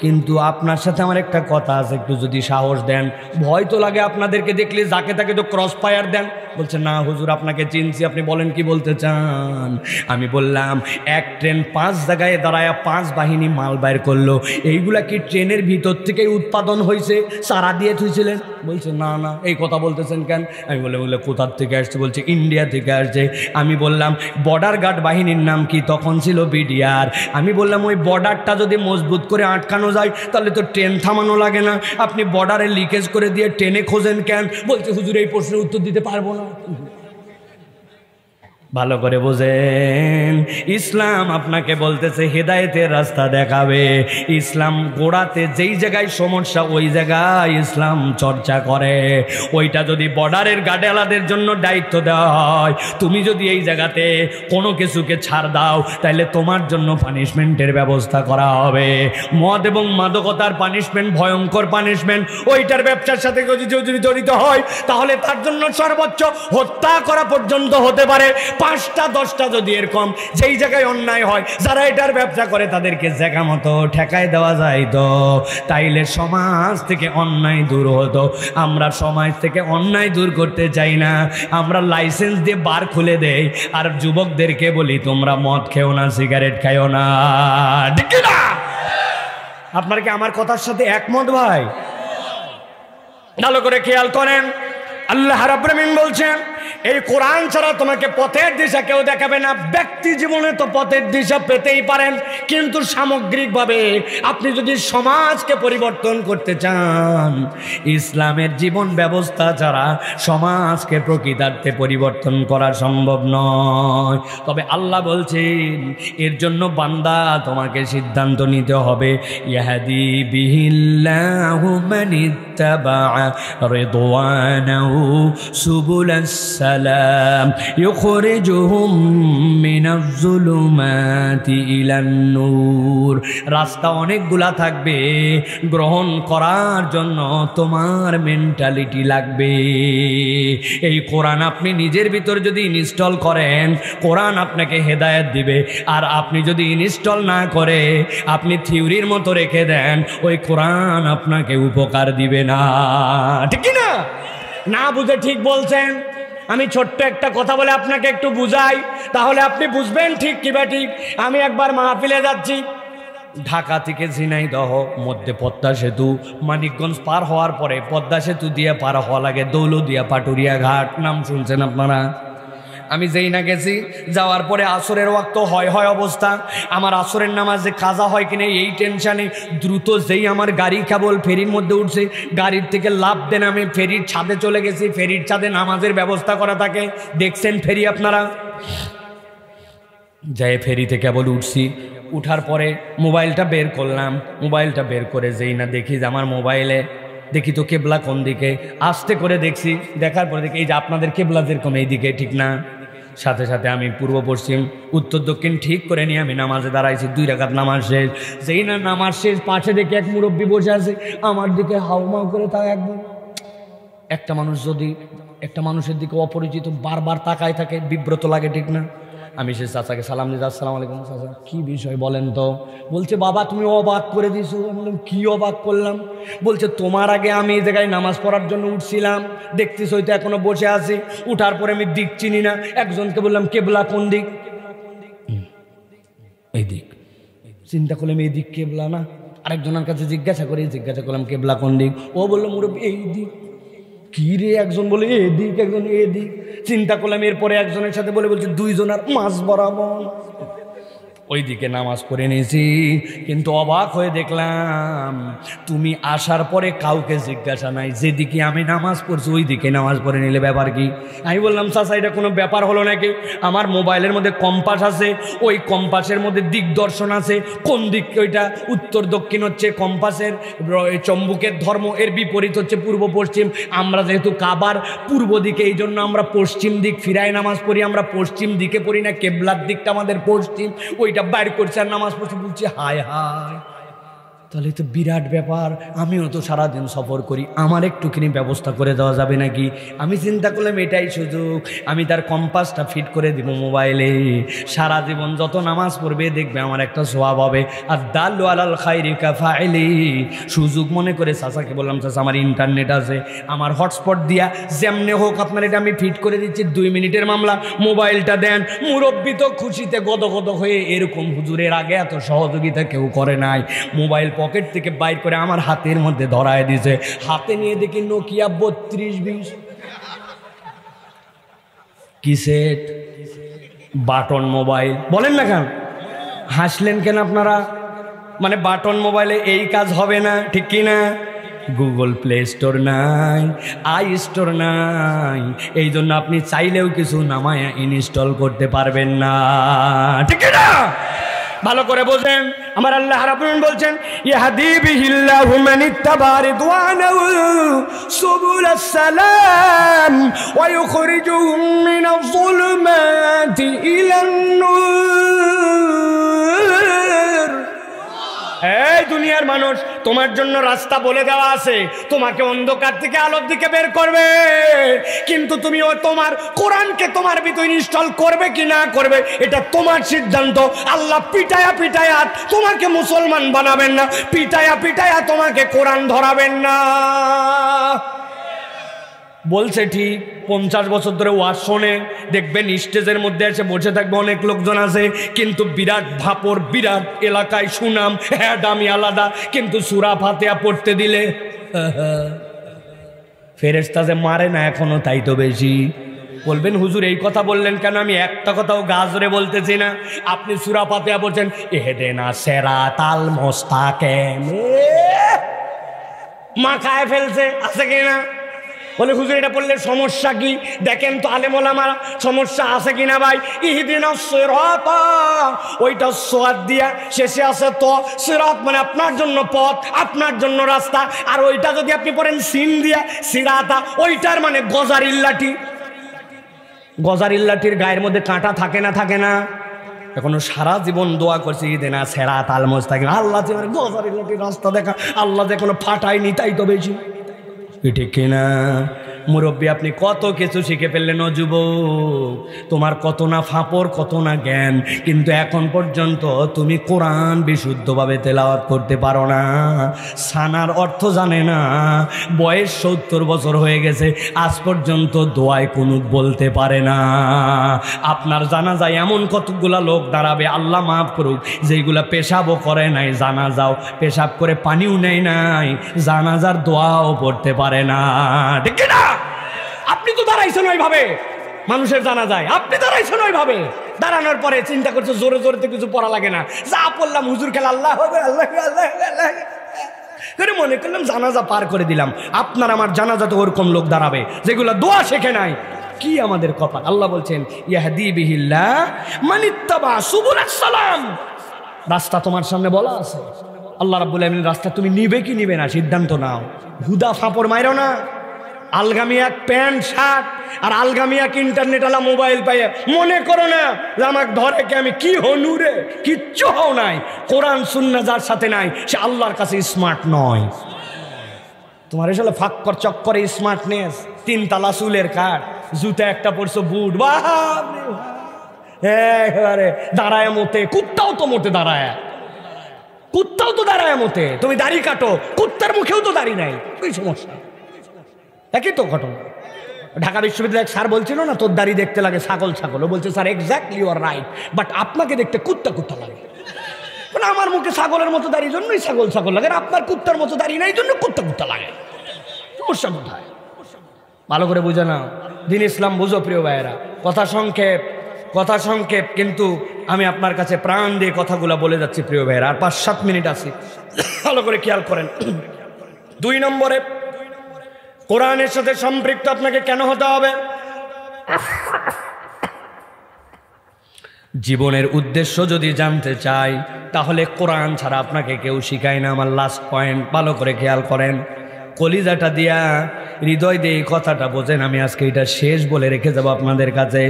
কিন্তু আপনার সাথে আমার একটা কথা আছে, একটু যদি সাহস দেন। ভয় তো লাগে আপনাদেরকে দেখলে, যাকে তাকে তো ক্রস ফায়ার দেন। বলছে, না হুজুর আপনাকে চিনছি, আপনি বলেন কি বলতে চান। আমি বললাম, এক ট্রেন 5 জায়গায় দাঁড়ায় 5 বাহিনী মাল বাইর করলো, এইগুলা কি ট্রেনের ভিতর থেকেই উৎপাদন হয়েছে, সারা দিয়ে থুইছিলেন? বলছে, না না, এই কথা বলতেছেন কেন? আমি বলে কোথার থেকে আসছে? বলছে, ইন্ডিয়া থেকে আসছে। আমি বললাম, বর্ডার গার্ড বাহিনীর নাম কি? তখন ছিল বিডিআর। আমি বললাম, ওই বর্ডারটা যদি মজবুত করে আটকানো যায় তাহলে তো ট্রেন থামানো লাগে না, আপনি বর্ডারে লিকেজ করে দিয়ে ট্রেনে খোঁজেন কেন? বলছে, হুজুর এই প্রশ্নের উত্তর দিতে পারবো না। ভালো করে বোঝেন, ইসলাম আপনাকে বলতেছে হেদায়েতের রাস্তা দেখাবে। ইসলাম গোড়াতে যেই জায়গায় সমস্যা, ওই জায়গায় ইসলাম চর্চা করে। ওইটা যদি বর্ডারের গার্ডওয়ালাদের জন্য দায়িত্ব দেওয়া হয়, তুমি যদি এই জায়গাতে কোনো কিছুকে ছাড় দাও, তাহলে তোমার জন্য পানিশমেন্টের ব্যবস্থা করা হবে। মদ এবং মাদকতার পানিশমেন্ট ভয়ঙ্কর পানিশমেন্ট। ওইটার ব্যবসার সাথে যদি জড়িত হয়, তাহলে তার জন্য সর্বোচ্চ হত্যা করা পর্যন্ত হতে পারে। 5টা 10টা যদি এরকম যেই জায়গায় অন্যায় হয়, যারা এটার ব্যবসা করে তাদেরকে জায়গা মতো ঠেকায় দেওয়া যায়, তো তাইলে সমাজ থেকে অন্যায় দূর হতো। আমরা সমাজ থেকে অন্যায় দূর করতে চাই না, আমরা লাইসেন্স দিয়ে বার খুলে দেই, আর যুবকদেরকে বলি তোমরা মদ খেও না, সিগারেট খাও না, ঠিক না? আপনারা কি আমার কথার সাথে একমত ভাই? ভালো করে খেয়াল করেন, আল্লাহ রাব্বুল আলামিন বলছেন, এই কোরআন ছাড়া তোমাকে পথের দিশা কেউ দেখাবে না। ব্যক্তি জীবনে তো পথের দিশা পেতেই পারেন, কিন্তু সামগ্রিকভাবে আপনি যদি সমাজকে পরিবর্তন করতে চান, ইসলামের জীবন ব্যবস্থা ছাড়া সমাজকে প্রকৃতার্থে পরিবর্তন করা সম্ভব নয়। তবে আল্লাহ বলছেন, এর জন্য বান্দা তোমাকে সিদ্ধান্ত নিতে হবে। ইয়াহদি বিহিল্লাহু মান ইত্তাবা রিদওয়ানাহু সুবুলাস সালাম ইখরিজুহুম মিনাজ যুলুমাতি ইলান নূর। রাস্তা অনেকগুলা থাকবে, গ্রহণ করার জন্য তোমার মেন্টালিটি লাগবে। এই কোরআন আপনি নিজের ভিতর যদি ইনস্টল করেন, কোরআন আপনাকে হেদায়েত দিবে। আর আপনি যদি ইনস্টল না করে আপনি থিওরির মতো রেখে দেন, ওই কোরআন আপনাকে উপকার দিবে না, ঠিক না? না বুঝে ঠিক বলছেন। আমি ছোট্ট একটা কথা বলে আপনাকে একটু বুঝাই, তাহলে আপনি বুঝবেন ঠিক কিবা ঠিক। আমি একবার মাহফিলে যাচ্ছি, ঢাকা থেকে ঝিনাইদহ মধ্যে পদ্মা সেতু, মানিকগঞ্জ পার হওয়ার পরে পদ্মা সেতু দিয়ে পার হওয়া লাগে দৌলদিয়া পাটুরিয়া ঘাট, নাম শুনছেন আপনারা? আমি যেই না গেছি, যাওয়ার পরে আসরের ওয়াক্ত হয় অবস্থা, আমার আসরের নামাজে কাজা হয় কিনা এই টেনশানে দ্রুত যেই আমার গাড়ি কেবল ফেরির মধ্যে উঠছে, গাড়ির থেকে লাফ দেন আমি ফেরির ছাদে চলে গেছি। ফেরির ছাদে নামাজের ব্যবস্থা করা থাকে, দেখছেন ফেরি আপনারা? যাই ফেরিতে কেবল উঠছি, উঠার পরে মোবাইলটা বের করলাম, মোবাইলটা বের করে যেই না দেখি যে আমার মোবাইলে দেখি তো কেবলা কোন দিকে। আস্তে করে দেখছি, দেখার পরে দেখি এই যে আপনাদের কেবলা যেরকম এই দিকে, ঠিক না? সাথে সাথে আমি পূর্ব পশ্চিম উত্তর দক্ষিণ ঠিক করে নিয়ে আমি নামাজে দাঁড়াইছি। 2 রাকাত নামাজ শেষ। যেই না নামাজ শেষ, পাশে দেখি এক মুরব্বী বসে আছে, আমার দিকে হাউমাউ করে তাও একবার। একটা মানুষ যদি একটা মানুষের দিকে অপরিচিত বারবার তাকায় থাকে, বিব্রত লাগে, ঠিক না? আমি সে চাচাকে সালাম দিতে, আসসালামু আলাইকুম চাচা, কি বিষয় বলেন তো? বলছে বাবা তুমি অবাক করে দিছো। বললাম কি অবাক করলাম? বলছে তোমার আগে আমি এই জায়গায় নামাজ পড়ার জন্য উঠছিলাম, দেখতেছ হয়তো এখনো বসে আছি। উঠার পরে আমি দিক চিনি না, একজনকে বললাম কেবলা কোন দিক? এই দিক। চিন্তা করলাম এই দিক কেবলা না। আরেকজনের কাছে জিজ্ঞাসা করলাম কেবলা কোন দিক? ও বললো মুরব্বী এই দিক। কি রে? একজন বলে এদিক, একজন এদিক। চিন্তা করলাম, এরপরে একজনের সাথে বলছে 2 জনের মাঝ বরাবর ওই দিকে নামাজ পড়ে নিয়েছি। কিন্তু অবাক হয়ে দেখলাম তুমি আসার পরে কাউকে জিজ্ঞাসা নাই, যেদিকে আমি নামাজ পড়ছি ওই দিকে নামাজ পড়ে নিলে ব্যাপার কি? আমি বললাম চাচা এটা কোনো ব্যাপার হলো নাকি? আমার মোবাইলের মধ্যে কম্পাস আছে, ওই কম্পাসের মধ্যে দিকদর্শন আছে, কোন দিক ওইটা উত্তর দক্ষিণ হচ্ছে কম্পাসের চম্বুকের ধর্ম, এর বিপরীত হচ্ছে পূর্ব পশ্চিম। আমরা যেহেতু কাবার পূর্ব দিকে, এই জন্য আমরা পশ্চিম দিক ফিরায় নামাজ পড়ি। আমরা পশ্চিম দিকে পড়ি না, কেবলার দিকটা আমাদের পশ্চিম। ওইটা বাইর করছে আর নামাজ পড়ছে। বলছি হায় হায়, তাহলে তো বিরাট ব্যাপার। আমিও তো সারাদিন সফর করি, আমার একটুখানি ব্যবস্থা করে দেওয়া যাবে নাকি? আমি চিন্তা করলাম এটাই সুযোগ, আমি তার কম্পাসটা ফিট করে দিব মোবাইলে। সারা জীবন যত নামাজ পড়বে দেখবে আমার একটা সওয়াব হবে। আর দাল্লু আলাল খাইরি কাফাইলি। সুযোগ মনে করে চাচাকে বললাম চাচা আমার ইন্টারনেট আছে, আমার হটস্পট দিয়া যেমনে হোক আপনার এটা আমি ফিট করে দিচ্ছি, 2 মিনিটের মামলা, মোবাইলটা দেন। মুরব্বী তো খুশিতে গদগদ হয়ে, এরকম হুজুরের আগে এত সহযোগিতা কেউ করে নাই। মোবাইল পকেট থেকে বাইর করে আমার হাতের মধ্যে ধরায় দিয়েছে। হাতে নিয়ে দেখি নোকিয়া 3220 কি সেট, বাটন মোবাইল। বলেন না কেন, হাসলেন কেন আপনারা? মানে বাটন মোবাইলে এই কাজ হবে না, ঠিক কি না? গুগল প্লে স্টোর নাই, আই স্টোর নাই, এই জন্য আপনি চাইলেও কিছু নামায়া ইনস্টল করতে পারবেন না, ঠিক না? ভালো করে বোঝেন। আমার আল্লাহ রাব্বুল আলামিন বলছেন ইয়াহদি বিহিল্লাহু মান ইত্তাবা রিদওয়ানাহু সুবুলাস সালাম ওয়া ইউখরিজুহুম মিনাজ যুলুমাতি ইলান নূর। এই দুনিয়ার মানুষ, তোমার জন্য রাস্তা বলে দেওয়া আছে, তোমাকে অন্ধকার থেকে আলোর দিকে বের করবে। কিন্তু তুমিও তোমার কোরআনকে তোমার ভিতরে ইনস্টল করবে কি না করবে, এটা তোমার সিদ্ধান্ত। আল্লাহ পিটায়া পিটায়া তোমাকে মুসলমান বানাবেন না, পিটায়া পিটায়া তোমাকে কোরআন ধরাবেন না। বলছে ঠিক, 50 বছর ধরে ওয়াজ শোনে, দেখবেন স্টেজের মধ্যে এসে বসে থাকবে অনেক লোকজন আছে, কিন্তু বিরাট ভাপর, বিরাট এলাকায় সুনাম, হ্যাঁ দামি আলাদা, কিন্তু সূরা ফাতিহা পড়তে দিলে ফেরেশতা যে মারে না এখনো, তাই তো বেশি। বলবেন হুজুর এই কথা বললেন কেন? আমি একটা কথাও গাজরে বলতেছি না। আপনি সূরা ফাতিহা বলছেন ইহদিনা সিরাতাল মুস্তাকিম, মাখায় ফেলছে, আছে কিনা? বলে হুজুর এটা পড়লে সমস্যা কি? দেখেন তো আলেম ওলামারা সমস্যা আছে কিনা ভাই। ইহদিনাস সিরাতা, ওইটা সোয়াদ দিয়া শেষে আছে তো, সিরাত মানে আপনার জন্য পথ, আপনার জন্য রাস্তা। আর ওইটা যদি আপনি পড়েন সিন দিয়া সিরাতা, ওইটার মানে গজারিল্লাটি। গজারিল্লাটির গায়ের মধ্যে কাঁটা থাকে না, থাকে না? এখনো সারা জীবন দোয়া করছি ইহদিনা সিরাতাল মুস্তাকিম, আল্লাহ যে গজারিল্লাটির রাস্তা দেখা, আল্লাহ যে কোনো ফাটায়নি, তাই তো বেশি, ঠিক কিনা? মুরব্বী আপনি কত কিছু শিখে ফেললেন ও যুবক, তোমার কত না ফাঁপড়, কত না জ্ঞান, কিন্তু এখন পর্যন্ত তুমি কোরআন বিশুদ্ধভাবে তেলাওয়াত করতে পারো না, সানার অর্থ জানে না, বয়স 70 বছর হয়ে গেছে, আজ পর্যন্ত দোয়ায় কুনুত বলতে পারে না। আপনার জানাজায় এমন কতগুলা লোক দাঁড়াবে, আল্লাহ মাফ করুক, যেগুলা পেশাবও করে নাই, জানাজাও পেশাব করে পানিও নেয় নাই, জানাজার দোয়াও পড়তে পারে না, ঠিক না? আপনি তো দাঁড়াইছেন ওইভাবে, মানুষের জানা যায়, আপনি দাঁড়াইছেন ওইভাবে, দাঁড়ানোর পরে চিন্তা করছে জোরে জোরে তো কিছু পড়া লাগে না, যা পড়লাম হুজুর খেলা আল্লাহ হবে, আল্লাহ আল্লাহ আল্লাহ করে মনে করলাম জানাজা পার করে দিলাম। আপনার আমার জানাজাতে ওরকম লোক দাঁড়াবে যেগুলো দোয়া শেখে নাই। কি আমাদের কপাল! আল্লাহ বলছেন ইয়াহদি বিহিল্লাহ মান ইত্তাবা সুবুলাস সালাম, রাস্তা তোমার সামনে বলা আছে, আল্লাহ রাব্বুল আলামিন রাস্তা তুমি নিবে কি নিবে না সিদ্ধান্ত নাও। হুদা ফাঁপড় মাইরো না। আলগামি এক প্যান্ট শার্ট আর আলগামি এক ইন্টারনেট আলা মোবাইল পাইয়ে মনে করো না যে আমাকে ধরে কে আমি কি হনু রে, কিচ্ছু হও নাই। কোরআন সুন্নাহ যার সাথে নাই সে আল্লাহর কাছে স্মার্ট নয়। তোমার এসলে ফাক্কর চক্করে স্মার্টনেস, 3 তালা চুলের কাট, জুতা একটা পরছো বুট, একেবারে দাঁড়ায় মতে। কুত্তাও তো মোটে দাঁড়ায়, কুত্তাও তো দাঁড়ায় মতে। তুমি দাড়ি কাটো, কুত্তার মুখেও তো দাড়ি নাই, ওই সমস্যা। একই তো ঘটনা। ঢাকা বিশ্ববিদ্যালয়ের স্যার বলছিল না তোর দাড়ি দেখতে লাগে ছাগল ছাগল, ও বলছে sir exactly you are right, but আপনাকে দেখতে কুত্তা কুত্তা লাগে। মানে আমার মুখে ছাগলের মতো দাড়ি জন্যই ছাগল ছাগল লাগে, আপনার কুত্তার মতো দাড়ি নাই জন্য কুত্তা কুত্তা লাগে। সমস্যা কোথায়? ভালো করে বুঝে নাও, দিন ইসলাম বুঝো প্রিয় ভাইয়েরা। কথা সংক্ষেপ, কিন্তু আমি আপনার কাছে প্রাণ দিয়ে কথাগুলো বলে যাচ্ছি প্রিয় ভাইয়েরা। আর 5-7 মিনিট আছে, ভালো করে খেয়াল করেন। 2 নম্বরে, কোরআনের সাথে সম্পৃক্ত আপনাকে কেন হতে হবে? জীবনের উদ্দেশ্য যদি জানতে চাই তাহলে কোরআন ছাড়া আপনাকে কেউ শিখায় না। আমার লাস্ট পয়েন্ট, ভালো করে খেয়াল করেন, কলিজাটা দিয়া হৃদয় দিয়ে এই কথাটা বোঝেন। আমি আজকে এটা শেষ বলে রেখে যাব আপনাদের কাছে।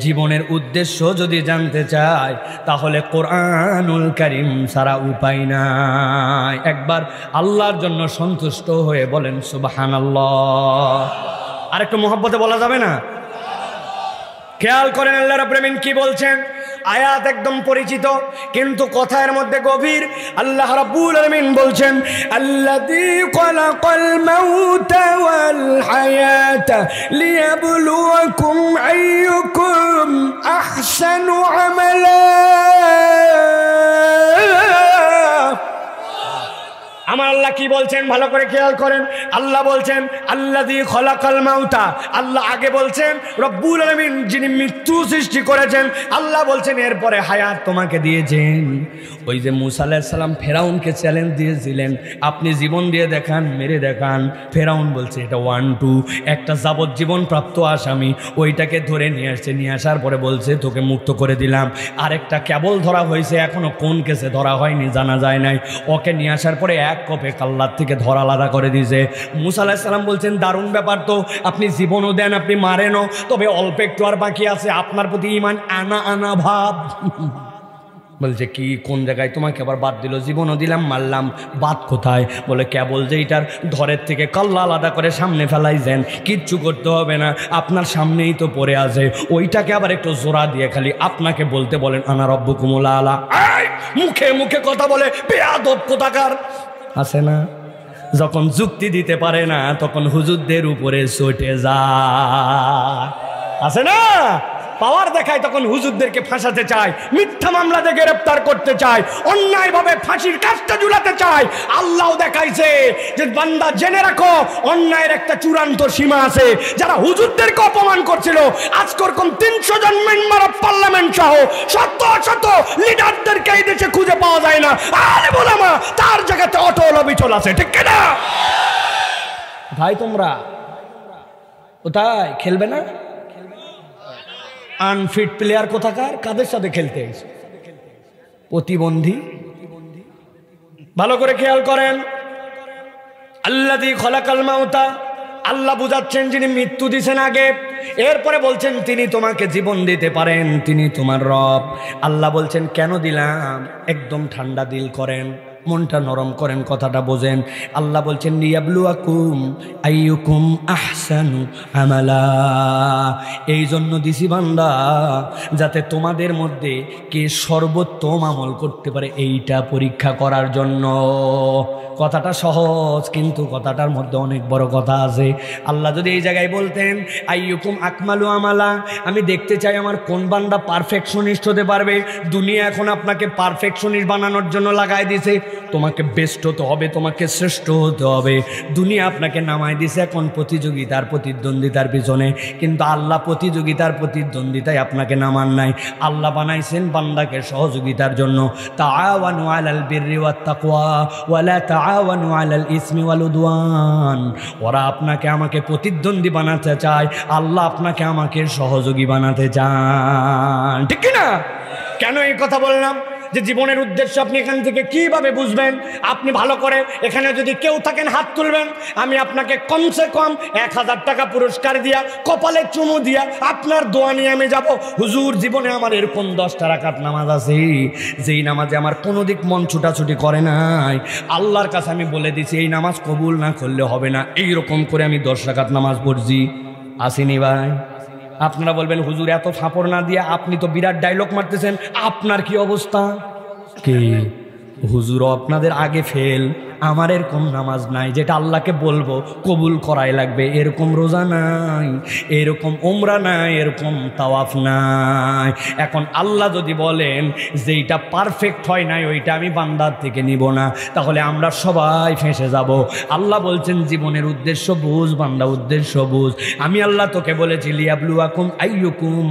জীবনের উদ্দেশ্য যদি জানতে চাই তাহলে কোরআনুল কারীম ছাড়া উপায় নাই। একবার আল্লাহর জন্য সন্তুষ্ট হয়ে বলেন সুবহানাল্লাহ। আর একটু মহব্বতে বলা যাবে না? খেয়াল করেন আল্লাহ রাব্বুল আলামিন কি বলছেন। আয়াত একদম পরিচিত কিন্তু কথার মধ্যে গভীর। আল্লাহ রাব্বুল আলামিন বলছেন আল্লাযী খালাকাল মাউতা ওয়াল হায়াতা লিয়াবলুয়াকুম আইয়ুকুম আহসানু আমালা। আমার আল্লাহ কি বলছেন ভালো করে খেয়াল করেন। আল্লাহ বলছেন আল্লাযী খালাকাল মাউতা। আল্লাহ আগে বলছেন রব্বুল আলামিন যিনি মৃত্যু সৃষ্টি করেছেন। আল্লাহ বলছেন এরপরে হায়াত তোমাকে দিয়েছেন। ওই যে মূসা আলাইহিস সালাম ফেরাউনকে চ্যালেঞ্জ দিয়েছিলেন, আপনি জীবন দিয়ে দেখান, মেরে দেখান। ফেরাউন বলছে এটা 1-2, একটা যাবজ্জীবন প্রাপ্ত আসামি, ওইটাকে ধরে নিয়ে আসছে। নিয়ে আসার পরে বলছে তোকে মুক্ত করে দিলাম। আরেকটা কেবল ধরা হয়েছে, এখনো কোন কেসে ধরা হয়নি জানা যায় নাই। ওকে নিয়ে আসার পরে এক কপে কাল্লার থেকে ধরা আলাদা করে দিয়েছে। মূসা আলাইহিস সালাম বলছেন দারুণ ব্যাপার তো, আপনি জীবনও দেন, আপনি মারেনও, তবে অল্প একটু আর বাকি আছে, আপনার প্রতি ঈমান আনা আনা ভাব। বলছে কি কোন জায়গায় তোমাকে আবার বাদ দিল? জীবনও দিলাম মারলাম, বাদ কোথায়? বলে কেবল যে এইটার ধরের থেকে কাল্লা আলাদা করে সামনে ফেলাইছেন, কিচ্ছু করতে হবে না, আপনার সামনেই তো পড়ে আছে। ওইটাকে আবার একটু জোড়া দিয়ে খালি আপনাকে বলতে বলেন আনা রব্বুকুমুল আলা। মুখে মুখে কথা বলে বেয়াদব কোথাকার আছে না? যখন যুক্তি দিতে পারে না তখন হুজুরদের উপরে চটে যায়, আছে না? পাওয়ার দেখায় তখন হুজুরদেরকে ফাঁসাতে চায়, মিথ্যা মামলা দিয়ে গ্রেফতার করতে চায়, অন্যায়ভাবে ফাঁসির কাজটা ঝুলাতে চায়। আল্লাহ দেখাইছে যে বান্দা জেনে রাখো অন্যায়ের একটা চূড়ান্ত সীমা আছে। যারা হুজুরদেরকে অপমান করছিল আজকে ওরকম 300 জন মেম্বার অফ পার্লামেন্ট সহ শত শত লিডারদেরকে এই দেশে খুঁজে পাওয়া যায় না। আলেম ওলামা তার জায়গাতে অটল অবিচল আছে, ঠিক কিনা ভাই? তোমরা কোথায় খেলবে না? আনফিট প্লেয়ার কোথাকার, কাদের সাথে খেলতে এসে? প্রতিবন্ধী। ভালো করে খেয়াল করেন আল্লাযী খালাকাল মাউতা। আল্লাহ বুঝাচ্ছেন যিনি মৃত্যু দিছেন আগে, এরপরে বলছেন তিনি তোমাকে জীবন দিতে পারেন, তিনি তোমার রব। আল্লাহ বলছেন কেন দিলাম? একদম ঠান্ডা দিল করেন, মনটা নরম করেন, কথাটা বোঝেন। আল্লাহ বলছেন লিয়াবলুয়াকুম আইয়ুকুম আহসানু আমালা। এই জন্য দিছি বান্দা যাতে তোমাদের মধ্যে কে সর্বোত্তম আমল করতে পারে, এইটা পরীক্ষা করার জন্য। কথাটা সহজ কিন্তু কথাটার মধ্যে অনেক বড় কথা আছে। আল্লাহ যদি এই জায়গায় বলতেন আইয়ুকুম আকমালু আমালা, আমি দেখতে চাই আমার কোন বান্দা পারফেকশনিস্ট হতে পারবে। দুনিয়া এখন আপনাকে পারফেকশনিস্ট বানানোর জন্য লাগাই দিছে। তোমাকে বেস্ট হতে হবে, তোমাকে শ্রেষ্ঠ হতে হবে। দুনিয়া আপনাকে নামাই দিছে এখন প্রতিযোগিতার প্রতিদ্বন্দ্বিতার পিছনে, কিন্তু আল্লাহ প্রতিযোগিতার প্রতিদ্বন্দ্বিতায় আপনাকে নামান নাই। আল্লাহ বানাইছেন বান্দাকে সহযোগিতার জন্য। তাআওয়ানু আলাল বিররি ওয়াত তাকওয়া ওয়ালা তাআওয়ানু আলাল ইসমি ওয়াল উদওয়ান। ওরা আপনাকে আমাকে প্রতিদ্বন্দ্বী বানাতে চায়, আল্লাহ আপনাকে আমাকে সহযোগী বানাতে চান, ঠিক কি না? কেন এই কথা বললাম? যে জীবনের উদ্দেশ্য আপনি এখান থেকে কিভাবে বুঝবেন। আপনি ভালো করে এখানে যদি কেউ থাকেন হাত তুলবেন, আমি আপনাকে কমসে কম 1000 টাকা পুরস্কার দিয়া, কপালে চুমু দিয়া আপনার দোয়া নিয়ে আমি যাব। হুজুর, জীবনে আমার এরকম 10টা রাকাত নামাজ আছে, যেই নামাজে আমার কোনো দিক মন ছুটাছুটি করে নাই। আল্লাহর কাছে আমি বলে দিছি এই নামাজ কবুল না করলে হবে না, এইরকম করে আমি 10 রাকাত নামাজ পড়ছি। আসিনি ভাই? আপনারা বলবেন হুজুর এত ফাঁপড় না দিয়ে আপনি তো বিরাট ডায়লগ মারতেছেন, আপনার কি অবস্থা? কি হুজুর আপনাদের আগে ফেল, আমার এরকম নামাজ নাই যেটা আল্লাহকে বলবো কবুল করাই লাগবে, এরকম রোজা নাই, এরকম উমরা নাই, এরকম তাওয়াফ নাই। এখন আল্লাহ যদি বলেন যেইটা পারফেক্ট হয় নাই ওইটা আমি বান্দার থেকে নিব না, তাহলে আমরা সবাই ফেঁসে যাব। আল্লাহ বলছেন জীবনের উদ্দেশ্য বুঝ বান্দা, উদ্দেশ্য বুঝ। আমি আল্লাহ তোকে বলেছি লিয়াবলুয়াকুম আইয়ুকুম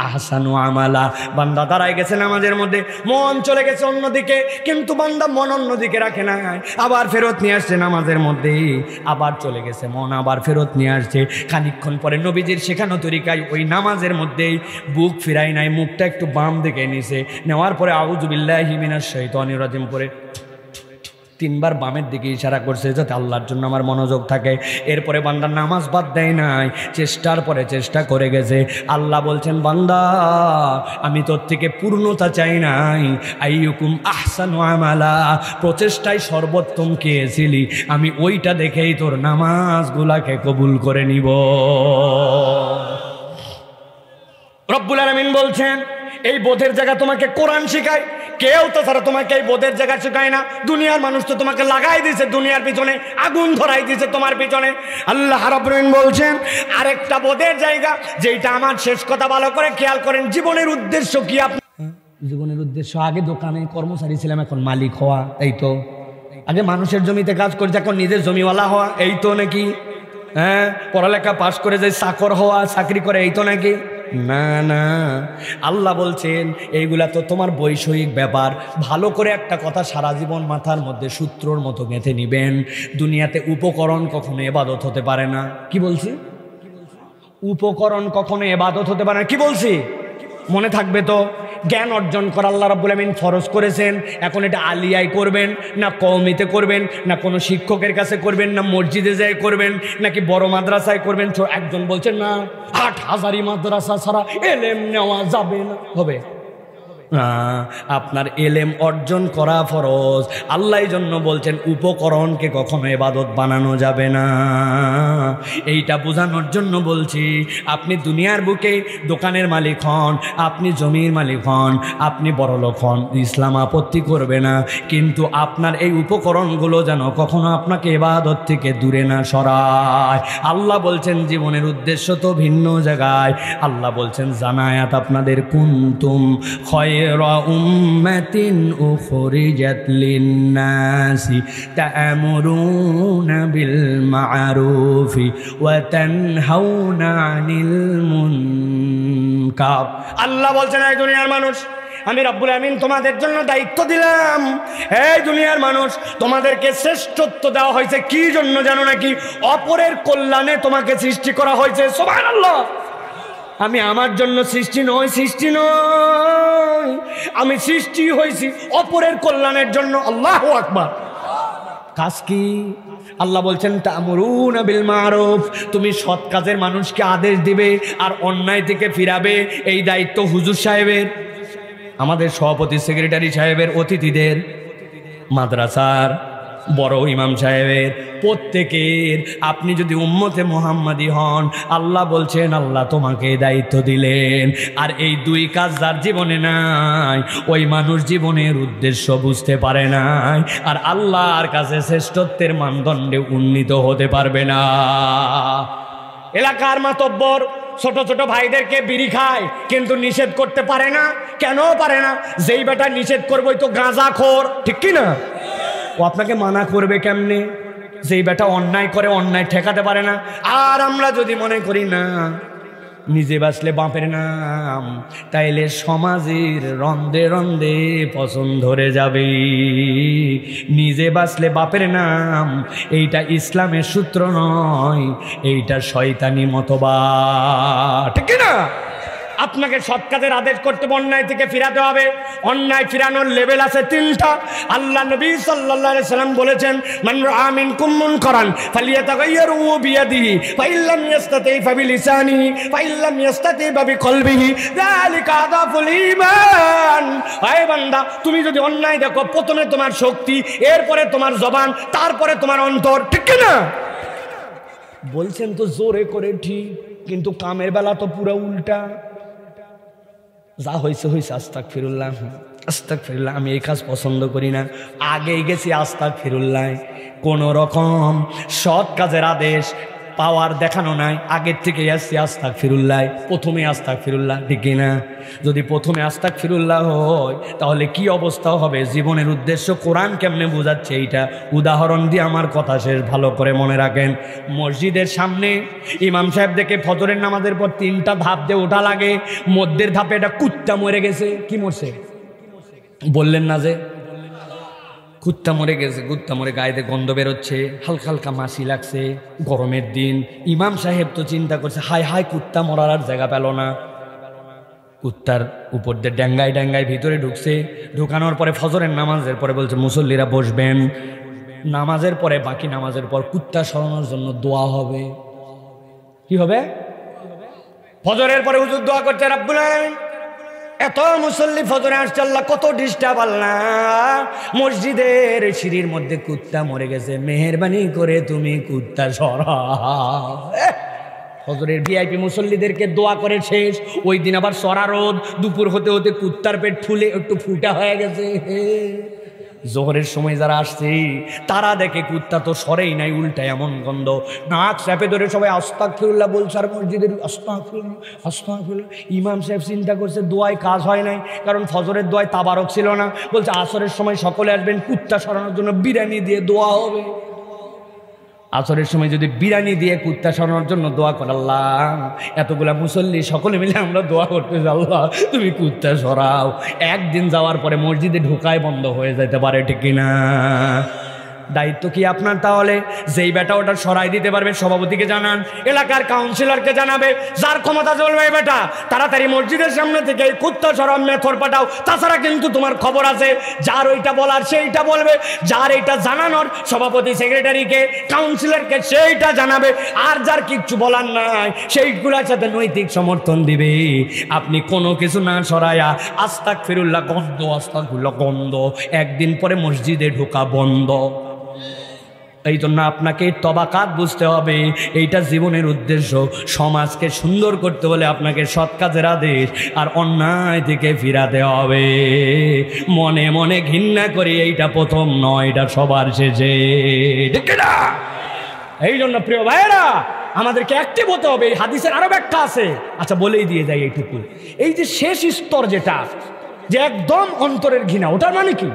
আহসানু আমালা। বান্দা দাঁড়ায় গেছে নামাজের মধ্যে, মন চলে গেছে অন্যদিকে, কিন্তু বান্দা মন অন্যদিকে রাখে না, আবার ফেরত নিয়ে আসছে নামাজের মধ্যে, আবার চলে গেছে মন, আবার ফেরত নিয়ে আসছে। খানিকক্ষণ পরে নবীজির শেখানো তরিকায় ওই নামাজের মধ্যেই বুক ফিরাই নাই, মুখটা একটু বাম দিকে নিছে, নেওয়ার পরে আউযু বিল্লাহি মিনাশ শাইতানির রাজিম পরে 3বার বামের দিকে ইশারা করছে যাতে আল্লাহর জন্য আমার মনোযোগ থাকে। এরপরে বান্দা নামাজ বাদ দেয় নাই, চেষ্টার পরে চেষ্টা করে গেছে। আল্লাহ বলছেন বান্দা আমি তোর থেকে পূর্ণতা চাই নাই, আইয়ুকুম আহসানু আমালা, প্রচেষ্টায় সর্বোত্তম কে ছিলি, আমি ওইটা দেখেই তোর নামাজগুলাকে কবুল করে নিব। রব্বুল আলামিন বলছেন এই বোধের জায়গা তোমাকে কোরআন শেখায়, কেউ তো তারা তোমাকে এই বোধের জায়গা শেখায় না। দুনিয়ার মানুষ তো তোমাকে লাগাই দিয়েছে, দুনিয়ার পিছনে আগুন ধরাই দিয়েছে তোমার পিছনে। আল্লাহ রাব্বুল আলামিন বলছেন আরেকটা বোধের জায়গা, যেটা আমার শেষ কথা ভালো করে খেয়াল করেন। জীবনের উদ্দেশ্য কি? আপনার জীবনের উদ্দেশ্য আগে দোকানে কর্মচারী ছিলাম, এখন মালিক হওয়া, এই তো। আগে মানুষের জমিতে কাজ করছে, এখন নিজের জমিওয়ালা হওয়া, এই তো নাকি? হ্যাঁ, পড়ালেখা পাশ করে যে চাকর হওয়া, চাকরি করে, এই তো নাকি? না না, আল্লাহ বলছেন এইগুলা তো তোমার বৈষয়িক ব্যাপার। ভালো করে একটা কথা সারা জীবন মাথার মধ্যে সূত্রর মতো গেঁথে নিবেন, দুনিয়াতে উপকরণ কখনো ইবাদত হতে পারে না। কি বলছি? উপকরণ কখনো ইবাদত হতে পারে না। কি বলছি মনে থাকবে তো? জ্ঞান অর্জন করা আল্লাহ রাব্বুল আলামিন ফরজ করেছেন। এখন এটা আলিয়ায় করবেন না কওমিতে করবেন, না কোনো শিক্ষকের কাছে করবেন, না মসজিদে যায় করবেন, নাকি বড় মাদ্রাসায় করবেন? একজন বলছেন না 8,000 মাদ্রাসা ছাড়া এলেম নেওয়া যাবে না, হবে না। আপনার এলেম অর্জন করা ফরজ। আল্লাহ এই জন্য বলছেন উপকরণকে কখনো ইবাদত বানানো যাবে না। এইটা বোঝানোর জন্য বলছি, আপনি দুনিয়ার বুকে দোকানের মালিক হন, আপনি জমির মালিক হন, আপনি বড়লোক হন, ইসলাম আপত্তি করবে না, কিন্তু আপনার এই উপকরণগুলো যেন কখনো আপনাকে ইবাদত থেকে দূরে না সরায়। আল্লাহ বলছেন জীবনের উদ্দেশ্য তো ভিন্ন জায়গায়। আল্লাহ বলছেন জানায়াত আপনাদের কুনতুম খয়রা উম্মাতিন উখরিজাত লিন-নাসি তা'মুরুনা বিল মা'রুফি ওয়া তানহাউনা আনিল মুনকার। আল্লাহ বলছেন এই দুনিয়ার মানুষ, আমি রব্বুল আমিন তোমাদের জন্য দায়িত্ব দিলাম। এই দুনিয়ার মানুষ, তোমাদেরকে শ্রেষ্ঠত্ব দেওয়া হয়েছে কি জন্য জানো নাকি? অপরের কল্যাণে তোমাকে সৃষ্টি করা হয়েছে। সুবহানাল্লাহ। আমি আমার জন্য সৃষ্টি নই, সৃষ্টি নই, আমি সৃষ্টি হয়েছি অপরের কল্যাণের জন্য। আল্লাহু আকবার। কাজ কি? আল্লাহ বলছেন তা'মুরুনা বিল মা'রুফ, তুমি সৎ কাজের মানুষকে আদেশ দিবে আর অন্যায় থেকে ফিরাবে। এই দায়িত্ব হুজুর সাহেবের, আমাদের সভাপতি সেক্রেটারি সাহেবের, অতিথিদের, মাদ্রাসার বড় ইমাম সাহেবের, প্রত্যেকের। আপনি যদি উম্মতে মুহাম্মাদি হন, আল্লাহ বলছেন আল্লাহ তোমাকে দায়িত্ব দিলেন। আর এই দুই কাজ যার জীবনে নাই, ওই মানুষ জীবনের উদ্দেশ্য বুঝতে পারে নাই, আর আল্লাহর কাছে শ্রেষ্ঠত্বের মানদণ্ডে উন্নীত হতে পারবে না। এলাকার মাতব্বর ছোট ছোট ভাইদেরকে বিড়ি খায়, কিন্তু নিষেধ করতে পারে না। কেন পারে না? যেই বেটা নিষেধ করবোই তো গাঁজাখোর, ঠিক কি না? ও আপনাকে মানা করবে কেমনে? যেই বেটা অন্যায় করে, অন্যায় ঠেকাতে পারে না। আর আমরা যদি মনে করি না নিজে বাঁচলে বাপের নাম, তাইলে সমাজের রন্দে রন্দে পছন্দ ধরে যাবে। নিজে বাঁচলে বাপের নাম, এইটা ইসলামের সূত্র নয়, এইটা শয়তানি মতবাদ, ঠিক না? আপনাকে সৎ কাজের আদেশ করতে হবে, অন্যায় থেকে ফিরাতে হবে। অন্যায় ফিরানোর লেভেল আছে 3টা। আল্লাহ নবী সাল্লাল্লাহু আলাইহি সাল্লাম বলেছেন, মান রাআ মিনকুম মুনকারান ফালিয়াতাগায়্যারু বিয়াদিহি ফাইল্লাম ইয়াস্তাতি ফাবিলিসানিহি ফাইল্লাম ইয়াস্তাতি বিকলবিহি যালিকা আযাফুল ঈমান। আয় বান্দা, তুমি যদি অন্যায় দেখো, প্রথমে তোমার শক্তি, এরপরে তোমার জবান, তারপরে তোমার অন্তর, ঠিক না? বলছেন তো জোরে করে ঠিক, কিন্তু কামের বেলা তো পুরো উল্টা। যা হয়েছে হয়েছে, আস্তাগফিরুল্লাহ আস্তাগফিরুল্লাহ, আমি এই কাজ পছন্দ করি না, আগেই গেছি আস্তাগফিরুল্লাহ। কোন রকম সৎ কাজের আদেশ পাওয়ার দেখানো নাই, আগের থেকে আসছি আস্তাগফিরুল্লাহ, প্রথমে আস্তাগফিরুল্লাহ, ঠিক না? যদি প্রথমে আস্তাগফিরুল্লাহ হয় তাহলে কি অবস্থা হবে? জীবনের উদ্দেশ্য কোরআন কেমনে বোঝাচ্ছে এইটা উদাহরণ দিয়ে আমার কথা শেষ, ভালো করে মনে রাখেন। মসজিদের সামনে ইমাম সাহেব দেখে ফজরের নামাজের পর 3টা ধাপ দিয়ে ওঠা লাগে, মধ্যের ধাপে এটা কুত্তা মরে গেছে। কি মরছে বললেন না যে? কুত্তা মরে গেছে, কুত্তা মরে গায়েতে গন্ধ বেরোচ্ছে, হালকা হালকা মাছি লাগছে, গরমের দিন। ইমাম সাহেব তো চিন্তা করছে, হায় হায় কুত্তা মরার আর জায়গা পেল না। কুত্তার উপর দিয়ে ড্যাঙ্গায় ড্যাঙ্গায় ভিতরে ঢুকছে। ঢুকানোর পরে ফজরের নামাজের পরে বলছে মুসল্লিরা বসবেন, নামাজের পরে বাকি নামাজের পর কুত্তা সরানোর জন্য দোয়া হবে। কি হবে? ফজরের পরে হুজুর দোয়া করছে, রাব্বুল আলামিন এত মুসল্লি ফজরে আসছে, আল্লাহ কত ডিস্টার্ব, আল্লাহ মসজিদের সিঁড়ির মধ্যে কুত্তা মরে গেছে, মেহেরবানি করে তুমি কুত্তা সরাও। ফজরের ভিআইপি মুসল্লিদেরকে দোয়া করে শেষ। ওই দিন আবার সরা রোদ, দুপুর হতে হতে কুত্তার পেট ফুলে একটু ফুটা হয়ে গেছে। জোহরের সময় যারা আসছে তারা দেখে কুত্তা তো সরেই নাই, উল্টায় এমন গন্ধ, নাক চাপে ধরে সবাই আস্তাগফিরুল্লাহ বলছে, আর মসজিদের আস্তাগফিরুল্লাহ আস্তাগফিরুল্লাহ। ইমাম সাহেব চিন্তা করছে দোয়ায় কাজ হয় নাই, কারণ ফজরের দোয়ায় তাবারক ছিল না। বলছে আসরের সময় সকলে আসবেন, কুত্তা সরানোর জন্য বিরিয়ানি দিয়ে দোয়া হবে। আসরের সময় যদি বিরিয়ানি দিয়ে কুত্তা সরানোর জন্য দোয়া করে, আল্লাহ এতগুলা মুসল্লি সকলে মিলে আমরা দোয়া করতে, আল্লাহ তুমি কুত্তা সরাও। একদিন যাওয়ার পরে মসজিদে ঢোকায় বন্ধ হয়ে যেতে পারে, ঠিক না? দায়িত্ব কি আপনার? তাহলে যেই বেটা ওটা সরাই দিতে পারবে সভাপতিকে জানান, এলাকার কাউন্সিলরকে জানাবে, যার ক্ষমতা চলবে বেটা তাড়াতাড়ি মসজিদের সামনে থেকে এই কুত্তা সরাও মেথর পাঠাও। তাছাড়া কিন্তু তোমার খবর আছে, যার ওইটা বলার সেইটা বলবে, যার এইটা জানানোর সভাপতি সেক্রেটারিকে কাউন্সিলরকে সেইটা জানাবে, আর যার কিচ্ছু বলার নাই সেইগুলোর সাথে নৈতিক সমর্থন দিবে। আপনি কোনো কিছু না সরায়া আস্তাগফিরুল্লাহ গন্ধ, আস্তাগফিরুল্লাহ গন্ধ, একদিন পরে মসজিদে ঢোকা বন্ধ। এই জন্য আপনাকে তবাকাত বুঝতে হবে, এইটা জীবনের উদ্দেশ্য। সমাজকে সুন্দর করতে হলে আপনাকে সৎ কাজের আদেশ আর অন্যায় থেকে ফিরাতে হবে। মনে মনে ঘৃণা করি এইটা প্রথম নয়, এটা সবার শেষে, ঠিক না? এই জন্য প্রিয় ভাইয়েরা আমাদেরকে অ্যাক্টিভ হতে হবে। এই হাদিসের আরো ব্যাখ্যা আছে, আচ্ছা বলেই দিয়ে যাই এইটুকু। এই যে শেষ স্তর যেটা, যে একদম অন্তরের ঘৃণা, ওটার মানে কি?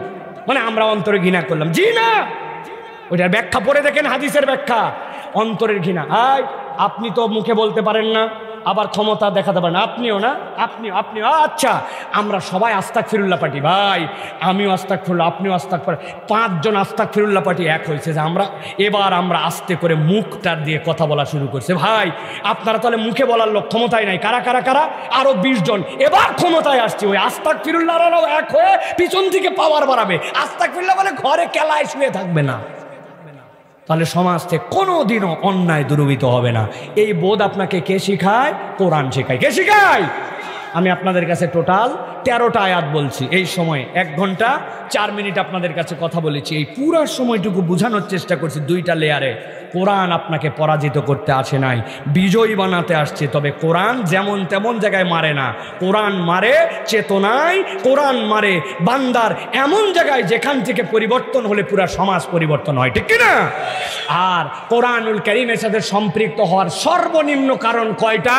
মানে আমরা অন্তরে ঘৃণা করলাম? জি না, ওইটার ব্যাখ্যা পড়ে দেখেন, হাদিসের ব্যাখ্যা। অন্তরের ঘৃণা, আপনি তো মুখে বলতে পারেন না, আবার ক্ষমতা দেখাতে পারেন, আপনিও না, আপনি আচ্ছা আমরা সবাই আস্তাগফিরুল্লাহ পাঠি, ভাই আমিও আস্তাগফিরুল্লাহ, আপনিও আস্তাগফিরুল্লাহ, 5 জন আস্তাগফিরুল্লাহ পাঠি এক হয়েছে যে আমরা আস্তে করে মুখটার দিয়ে কথা বলা শুরু করছে। ভাই আপনারা তাহলে মুখে বলার লোক, ক্ষমতায় নাই, কারা কারা কারা? আরো 20 জন এবার ক্ষমতায় আসছে। ওই আস্তাগফিরুল্লাহ এক হয়ে পিছন থেকে পাওয়ার বাড়াবে। আস্তাগফিরুল্লাহ বলে ঘরে কেলায় শুয়ে থাকবে না, তাহলে সমাজ থেকে কোনোদিনও অন্যায় দুর্বৃত্ত হবে না। এই বোধ আপনাকে কে শিখায়? কোরআন শেখায়। কে শিখায়? আমি আপনাদের কাছে টোটাল 13টা আয়াত বলছি। এই সময় 1 ঘন্টা 4 মিনিট আপনাদের কাছে কথা বলেছি। এই পুরো সময়টুকু বোঝানোর চেষ্টা করছি 2টা লেয়ারে। কোরআন আপনাকে পরাজিত করতে আসে নাই, বিজয়ী বানাতে আসছে। তবে কোরআন যেমন তেমন জায়গায় মারে না, কোরআন মারে চেতনায়, কোরআন মারে বান্দার এমন জায়গায় যেখান থেকে পরিবর্তন হলে পুরা সমাজ পরিবর্তন হয়, ঠিক কিনা? আর কোরআনুল কারীমের সাথে সম্পৃক্ত হওয়ার সর্বনিম্ন কারণ কয়টা?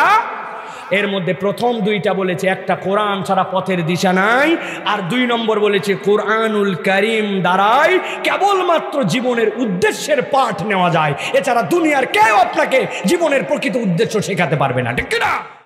এর মধ্যে প্রথম 2টা বলেছে, একটা কোরআন ছাড়া পথের দিশা নাই, আর 2 নম্বর বলেছে কোরআনুল কারীম দ্বারাই কেবলমাত্র জীবনের উদ্দেশ্যের পাঠ নেওয়া যায়, এছাড়া দুনিয়ার কেউ আপনাকে জীবনের প্রকৃত উদ্দেশ্য শেখাতে পারবে না, ঠিক কিনা?